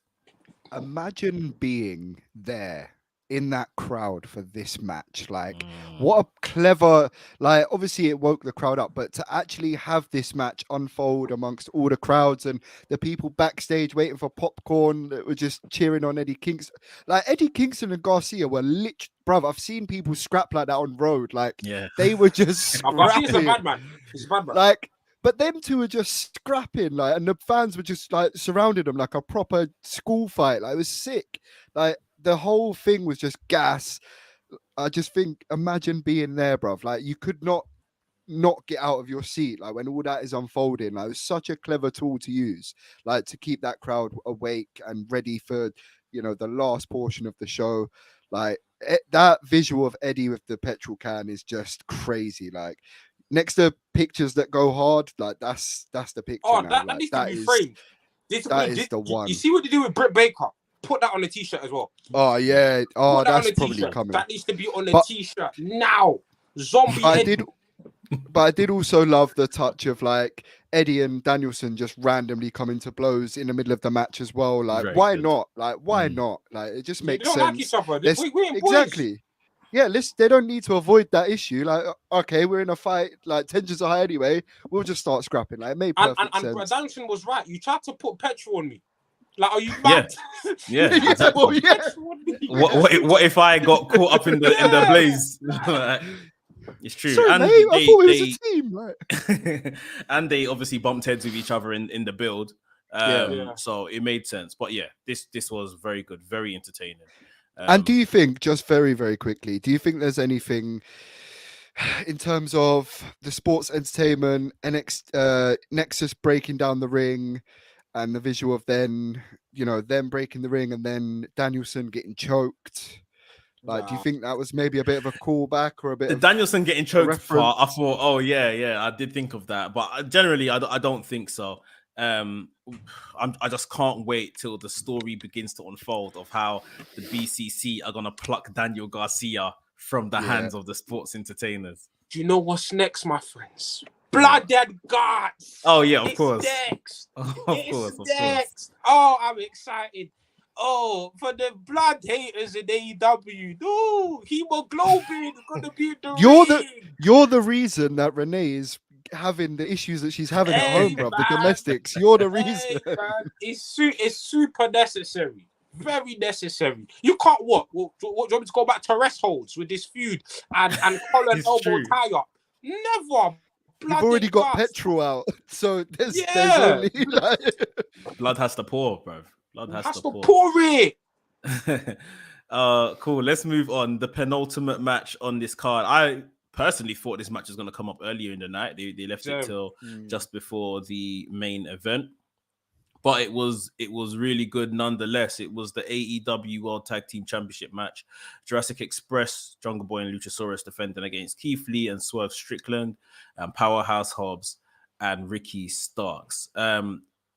Imagine being there in that crowd for this match. Like, what a clever, like, obviously it woke the crowd up, but to actually have this match unfold amongst all the crowds and the people backstage waiting for popcorn that were just cheering on Eddie Kingston. Like, Eddie Kingston and Garcia were literally, bruv, I've seen people scrap like that on road. Like, they were just scrapping. He's a bad man. Like, but them two were just scrapping, like, and the fans were just like surrounding them like a proper school fight. Like, it was sick. Like, the whole thing was just gas. I just think, imagine being there, bruv. Like, you could not get out of your seat, like, when all that is unfolding. Like, it was such a clever tool to use, like, to keep that crowd awake and ready for, you know, the last portion of the show. Like, that visual of Eddie with the petrol can is just crazy. Like, next to pictures that go hard, like, that's the picture. Oh, now. that needs to be framed. That is the one. You see what they do with Britt Baker? Put that on a t-shirt as well. Oh yeah. Oh, that's probably coming. That needs to be on a t-shirt now. Zombie. I did also love the touch of, like, Eddie and Danielson just randomly coming to blows in the middle of the match as well. Like, Very why good. not? Like, why not? Like, it just makes sense. They don't like each other. We're exactly. Yeah, they don't need to avoid that issue. Like, okay, we're in a fight. Like, tensions are high anyway. We'll just start scrapping. Like, it made perfect sense. And Danielson was right. You tried to put petrol on me. Like, are you mad? Yeah. Exactly. What if I got caught up in the blaze? It's true. Sorry, and mate, I thought it was a team. Like. And they obviously bumped heads with each other in the build. So it made sense. But yeah, this was very good, very entertaining. And do you think, just very, very quickly, do you think there's anything in terms of the sports entertainment, Nexus breaking down the ring, and the visual of them breaking the ring and then Danielson getting choked? Like, do you think that was maybe a bit of a callback or a bit the of Danielson getting choked reference? part? I thought, oh yeah, I did think of that, but generally, I don't think so. I just can't wait till the story begins to unfold of how the BCC are gonna pluck Daniel Garcia from the hands of the sports entertainers. Do you know what's next, my friends? Blood and guts. Oh yeah, of it's course. Next. Of it's course. next. Oh, I'm excited. Oh, for the blood haters in AEW, no, hemoglobin is gonna be in the ring. You're the reason that Renee is having the issues that she's having at home, bro. The domestics. You're the reason. Man. It's super necessary. Very necessary. You can't what? Do you want me to go back to rest holds with this feud and collar and elbow tie up? Never. You've already got petrol out, so there's only blood has to pour, bro. Blood has to pour it. Cool. Let's move on. The penultimate match on this card. I personally thought this match was going to come up earlier in the night. They left it till just before the main event, but it was really good nonetheless. It was the AEW World Tag Team Championship match. Jurassic Express, Jungle Boy and Luchasaurus defending against Keith Lee and Swerve Strickland, and Powerhouse Hobbs and Ricky Starks.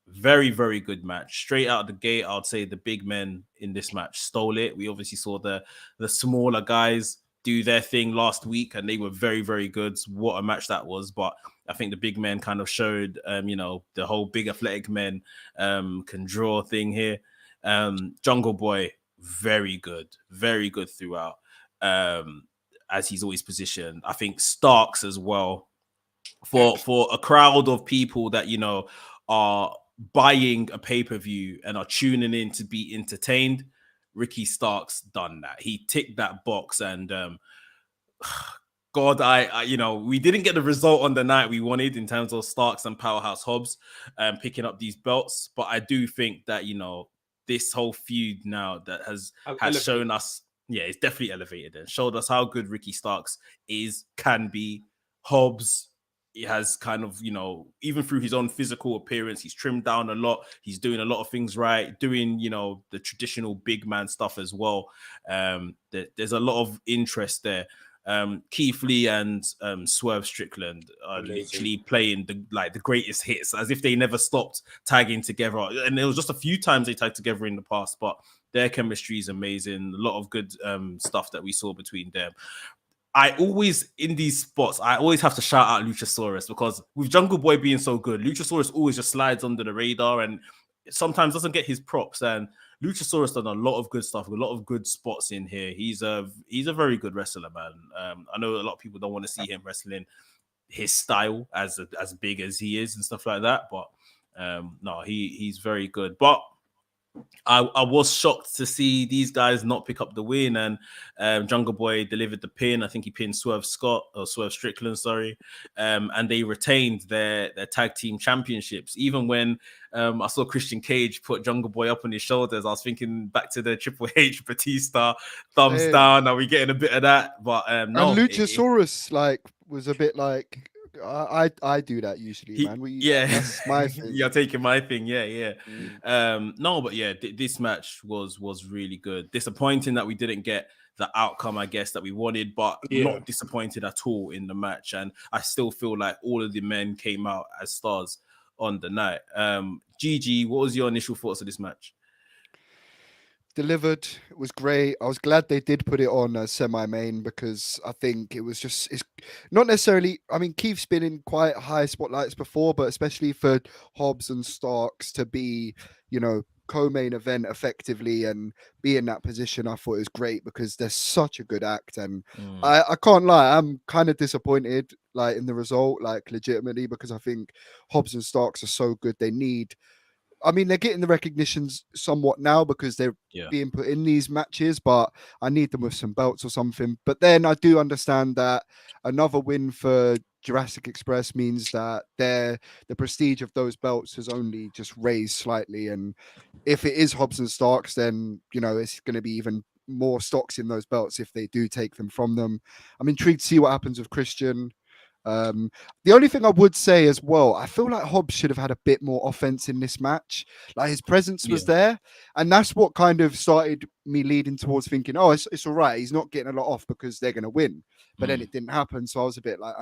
Very, very good match. Straight out of the gate, I'd say the big men in this match stole it. We obviously saw the smaller guys do their thing last week, and they were very, very good. What a match that was. But I think the big men kind of showed, the whole big athletic men can draw thing here. Jungle Boy, very good throughout, as he's always positioned. I think Starks as well, for a crowd of people that, are buying a pay-per-view and are tuning in to be entertained. Ricky Starks done that. He ticked that box, and God, we didn't get the result on the night we wanted in terms of Starks and Powerhouse Hobbs picking up these belts, but I do think that this whole feud now that has shown us, it's definitely elevated and showed us how good Ricky Starks can be. Hobbs, he has kind of, even through his own physical appearance, he's trimmed down a lot. He's doing a lot of things right, doing, the traditional big man stuff as well. There's a lot of interest there. Keith Lee and Swerve Strickland are literally playing the greatest hits, as if they never stopped tagging together. And there was just a few times they tagged together in the past, but their chemistry is amazing. A lot of good stuff that we saw between them. In these spots, I always have to shout out Luchasaurus, because with Jungle Boy being so good, Luchasaurus always just slides under the radar and sometimes doesn't get his props. And Luchasaurus done a lot of good stuff, a lot of good spots in here. He's a very good wrestler, man. I know a lot of people don't want to see him wrestling his style as big as he is and stuff like that, but no, he's very good. But I was shocked to see these guys not pick up the win, and Jungle Boy delivered the pin. I think he pinned Swerve Strickland, and they retained their tag team championships. Even when I saw Christian Cage put Jungle Boy up on his shoulders, I was thinking back to the Triple H Batista thumbs down. Are we getting a bit of that? But no. And Luchasaurus was a bit like, I do that usually, man. That's my thing. You're taking my thing, yeah. No, but yeah, this match was really good. Disappointing that we didn't get the outcome, I guess, that we wanted, but not disappointed at all in the match. And I still feel like all of the men came out as stars on the night. Gigi, what was your initial thoughts of this match? Delivered. It was great. I was glad they did put it on as semi-main, because I think it's not necessarily, I mean, Keith's been in quite high spotlights before, but especially for Hobbs and Starks to be, co-main event effectively and be in that position, I thought it was great, because they're such a good act. And I can't lie, I'm kind of disappointed in the result, legitimately, because I think Hobbs and Starks are so good. They're getting the recognitions somewhat now because they're being put in these matches, but I need them with some belts or something. But then I do understand that another win for Jurassic Express means that the prestige of those belts has only just raised slightly. And if it is Hobbs and Starks, then, it's going to be even more stocks in those belts if they do take them from them. I'm intrigued to see what happens with Christian. The only thing I would say as well, I feel like Hobbs should have had a bit more offense in this match. His presence was there, and that's what kind of started me leading towards thinking, oh, it's all right. He's not getting a lot off because they're going to win. But then it didn't happen. So I was a bit like,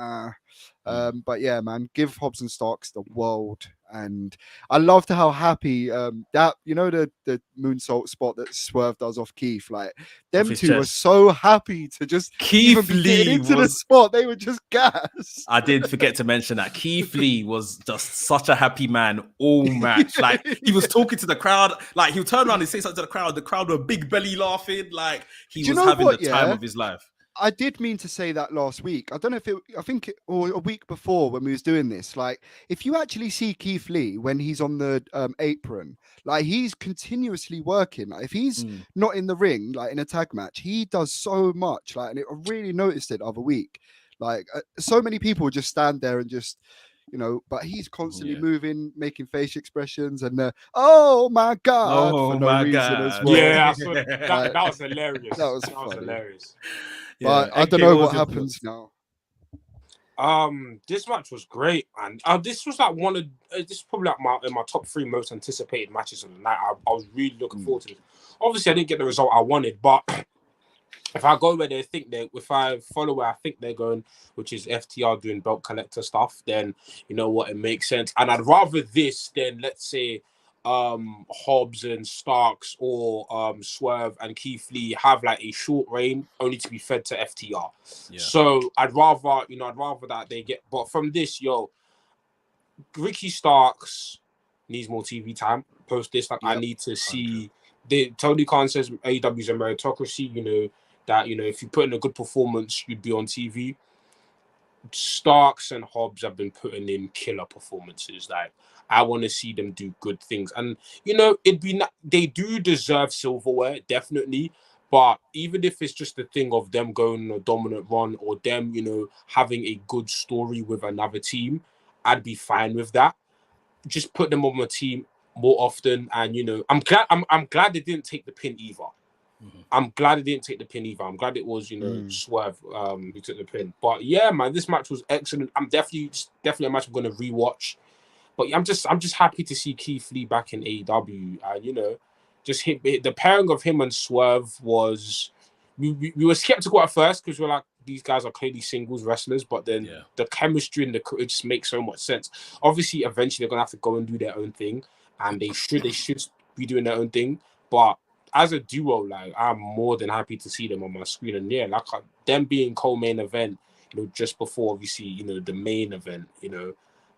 but yeah, man, give Hobbs and Starks the world. And I loved how happy that, you know, the moonsault spot that Swerve does off Keith, like them two were so happy to just Keith even be getting Lee into the spot. They were just gassed. I did forget to mention that Keith Lee was just such a happy man all match. Like he was talking to the crowd, like he'll turn around and say something to the crowd were big belly laughing, like he was having the time of his life. I did mean to say that last week. I don't know if or a week before when we was doing this. Like, if you actually see Keith Lee when he's on the apron, like he's continuously working. Like, if he's not in the ring, like in a tag match, he does so much. Like, and I really noticed it the other week. Like, so many people just stand there and just, you know, but he's constantly moving, making face expressions, and oh my god, for no reason as well. Yeah, that was hilarious. That was hilarious. But I don't know what happens now. This match was great, and this was like this is probably like my top 3 most anticipated matches of the night. I was really looking forward to it. Obviously, I didn't get the result I wanted, but if I go where they think if I follow where I think they're going, which is FTR doing belt collector stuff, then you know what, it makes sense. And I'd rather this than, let's say, Hobbs and Starks or Swerve and Keith Lee have like a short reign only to be fed to FTR. Yeah. So I'd rather that they get. But from this, Ricky Starks needs more TV time. Post this, I need to see. Tony Khan says AEW is a meritocracy. You know that if you put in a good performance, you'd be on TV. Starks and Hobbs have been putting in killer performances. Like, I want to see them do good things, and they do deserve silverware, definitely. But even if it's just the thing of them going on a dominant run or them, having a good story with another team, I'd be fine with that. Just put them on my team more often, and I'm glad they didn't take the pin either. I'm glad they didn't take the pin either. I'm glad it was, Swerve who took the pin. But yeah, man, this match was excellent. I'm definitely a match I'm going to rewatch. But I'm just happy to see Keith Lee back in AEW. And just the pairing of him and Swerve was. We were skeptical at first because we're like, these guys are clearly singles wrestlers, but then the chemistry and it just makes so much sense. Obviously, eventually they're gonna have to go and do their own thing, and they should be doing their own thing. But as a duo, like, I'm more than happy to see them on my screen. And yeah, like them being co-main event, just before obviously, the main event,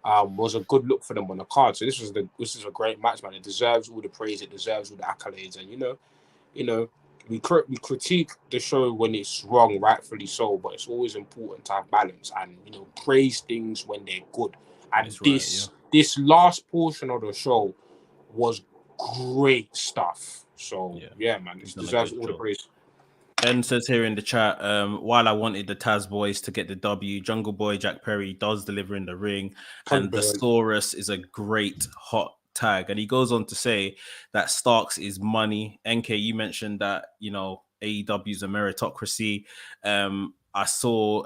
was a good look for them on the card. So this is a great match, man. It deserves all the praise, it deserves all the accolades, and we critique the show when it's wrong, rightfully so, but it's always important to have balance and praise things when they're good. And this last portion of the show was great stuff. So yeah, man, this deserves all the praise. Ben says here in the chat, while I wanted the Taz boys to get the W, Jungle Boy Jack Perry does deliver in the ring, and the Saurus is a great hot tag. And he goes on to say that Starks is money. NK, you mentioned that AEW is a meritocracy. I saw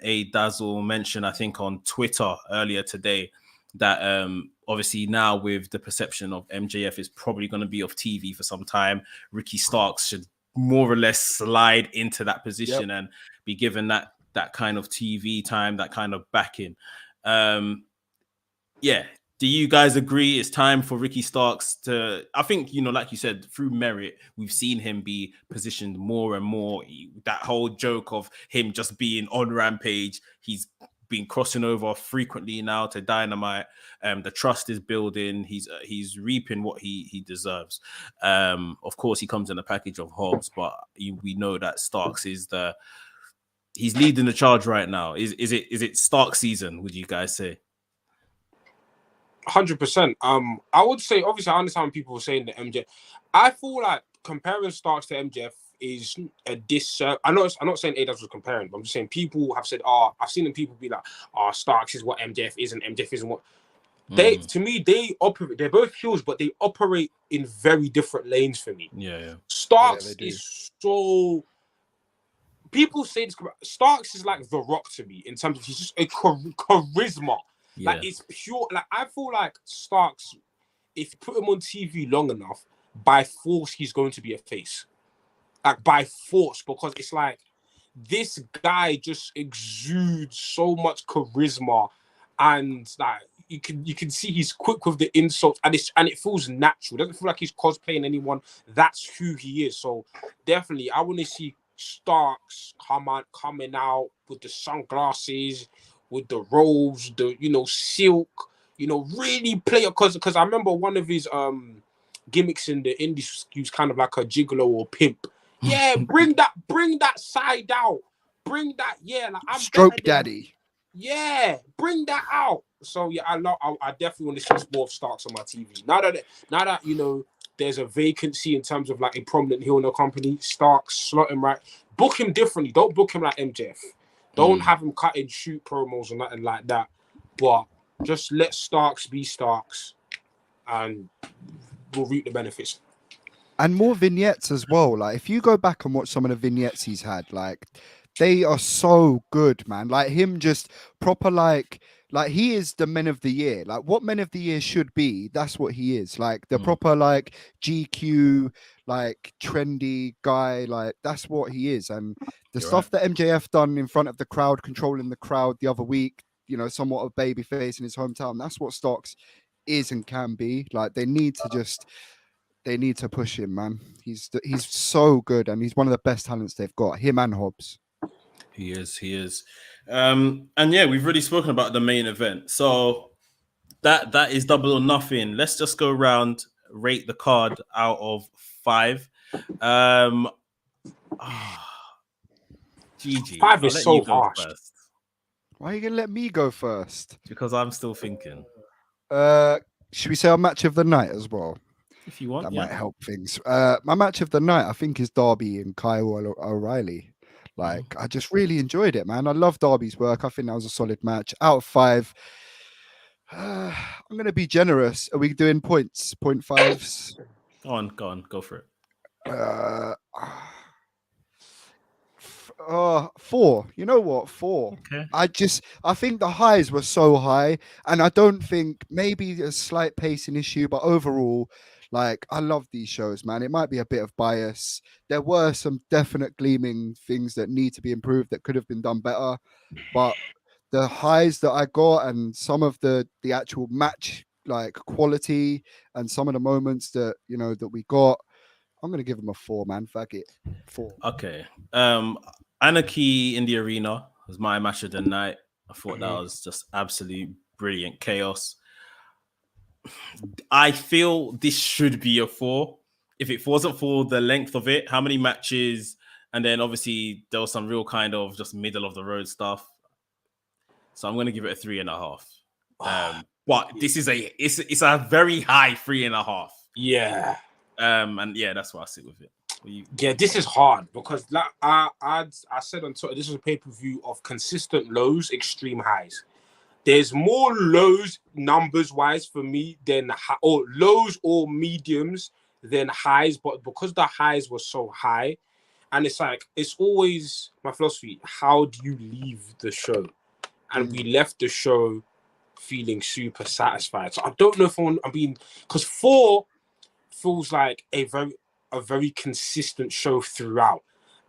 A Dazzle mention, I think on Twitter earlier today, that obviously now with the perception of MJF is probably going to be off TV for some time, Ricky Starks should more or less slide into that position and be given that kind of TV time, that kind of backing. Do you guys agree it's time for Ricky Starks to, I think, like you said, through merit, we've seen him be positioned more and more. That whole joke of him just being on Rampage, he's been crossing over frequently now to Dynamite. The trust is building. He's reaping what he deserves. Of course, he comes in a package of Hobbs, but we know that Starks is he's leading the charge right now. Is it Stark season? Would you guys say? 100%. I would say, obviously, I understand when people were saying that MJF. I feel like comparing Starks to MJF is a disservice. I'm not saying AEW was comparing, but I'm just saying people have said, I've seen them people be like, Starks is what MJF is, and MJF isn't what. To me, they operate. They're both heels, but they operate in very different lanes for me. Yeah. Starks is so. People say this. Starks is like The Rock to me in terms of he's just a charisma. Yeah. Like, it's pure. Like, I feel like Starks, if you put him on TV long enough, by force he's going to be a face. like by force, because it's like this guy just exudes so much charisma, and like you can see he's quick with the insults, and it feels natural. It doesn't feel like he's cosplaying anyone. That's who he is. So definitely, I want to see Starks coming out with the sunglasses, with the robes, the silk, really play it, because I remember one of his gimmicks in the indies, he was kind of like a gigolo or pimp. Yeah, bring that side out. Bring that, like I'm Stroke daddy. Yeah, bring that out. So yeah, I definitely want to see more of Starks on my TV. Now that there's a vacancy in terms of like a prominent heel in the company, Starks, slot him right. Book him differently. Don't book him like MJF. Don't have him cut and shoot promos or nothing like that. But just let Starks be Starks, and we'll reap the benefits. And more vignettes as well. Like if you go back and watch some of the vignettes he's had, like they are so good, man. Like him just proper like he is the Men of the Year. Like what Men of the Year should be, that's what he is. Like the proper like GQ, like trendy guy, like that's what he is. And the stuff that MJF done in front of the crowd, controlling the crowd the other week, somewhat of babyface in his hometown, that's what Starks is and can be. Like they need to push him, man. He's so good, and he's one of the best talents they've got. Him and Hobbs. He is. And yeah, we've already spoken about the main event. So that is Double or Nothing. Let's just go around, rate the card out of 5. GG. 5 is so harsh. First. Why are you gonna let me go first? Because I'm still thinking. Should we say our match of the night as well? If you want, that might help things. My match of the night, I think, is Darby and Kyle O'Reilly. Like, I just really enjoyed it, man. I love Darby's work. I think that was a solid match. Out of 5, I'm going to be generous. Are we doing points? 0.5s? Go on. Go for it. 4. You know what? 4. Okay. I think the highs were so high, and I don't think, maybe a slight pacing issue, but overall, like, I love these shows, man. It might be a bit of bias. There were some definite gleaming things that need to be improved that could have been done better, but the highs that I got and some of the actual match like quality and some of the moments that that we got, I'm gonna give them a 4, man. Fuck it, 4. Okay. Anarchy in the Arena was my match of the night. I thought that was just absolute brilliant chaos. I feel this should be a 4. If it wasn't for the length of it, how many matches, and then obviously there was some real kind of just middle of the road stuff. So I'm going to give it a 3.5. But this is it's a very high 3.5. Yeah. And yeah, that's why I sit with it. Yeah, this is hard because like I said on Twitter, this is a pay-per-view of consistent lows, extreme highs. There's more lows numbers-wise for me than lows or mediums than highs, but because the highs were so high, and it's like it's always my philosophy. How do you leave the show? And we left the show feeling super satisfied. So I don't know if because 4 feels like a very consistent show throughout,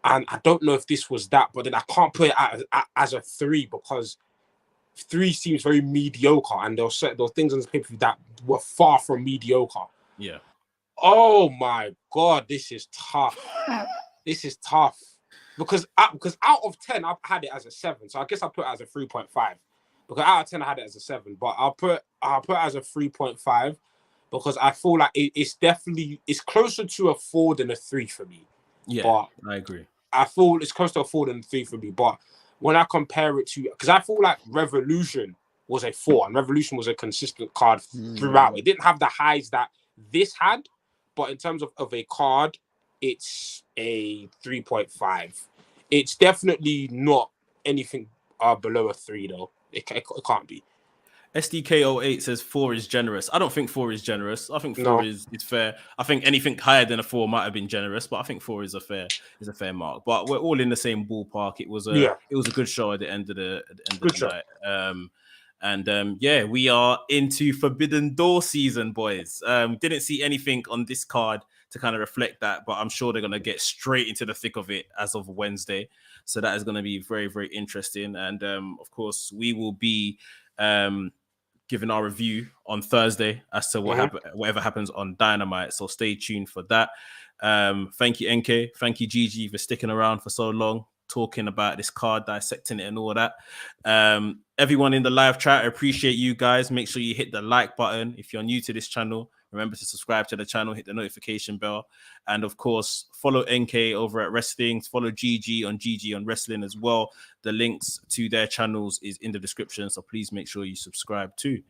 and I don't know if this was that, but then I can't put it as a 3 because 3 seems very mediocre, and there were things on this paper that were far from mediocre. Yeah. Oh my god, this is tough. This is tough because out of 10 I've had it as a 7, so I guess I'll put it as a 3.5. Because out of 10 I had it as a 7, but I'll put it as a 3.5 because I feel like it's closer to a 4 than a 3 for me. Yeah, but I agree. I feel it's close to a 4 than a 3 for me, but when I compare it to, because I feel like Revolution was a 4 and Revolution was a consistent card throughout. It didn't have the highs that this had, but in terms of a card, it's a 3.5. It's definitely not anything below a 3 though. It can't be. SDK08 says 4 is generous. I don't think 4 is generous. I think 4 is fair. I think anything higher than a 4 might have been generous, but I think 4 is a fair mark. But we're all in the same ballpark. It was a good show at the end of the night. We are into Forbidden Door season, boys. Didn't see anything on this card to kind of reflect that. But I'm sure they're going to get straight into the thick of it as of Wednesday. So that is going to be very, very interesting. And of course, we will be giving our review on Thursday as to whatever happens on Dynamite. So stay tuned for that. Thank you, NK. Thank you, Gigi, for sticking around for so long, talking about this card, dissecting it and all that. Everyone in the live chat, I appreciate you guys. Make sure you hit the like button. If you're new to this channel, remember to subscribe to the channel, hit the notification bell. And of course, follow NK over at Wrestling. Follow GG on Wrestling as well. The links to their channels is in the description. So please make sure you subscribe too.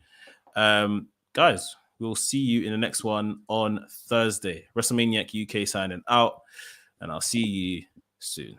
Guys, we'll see you in the next one on Thursday. WrestleManiac UK signing out. And I'll see you soon.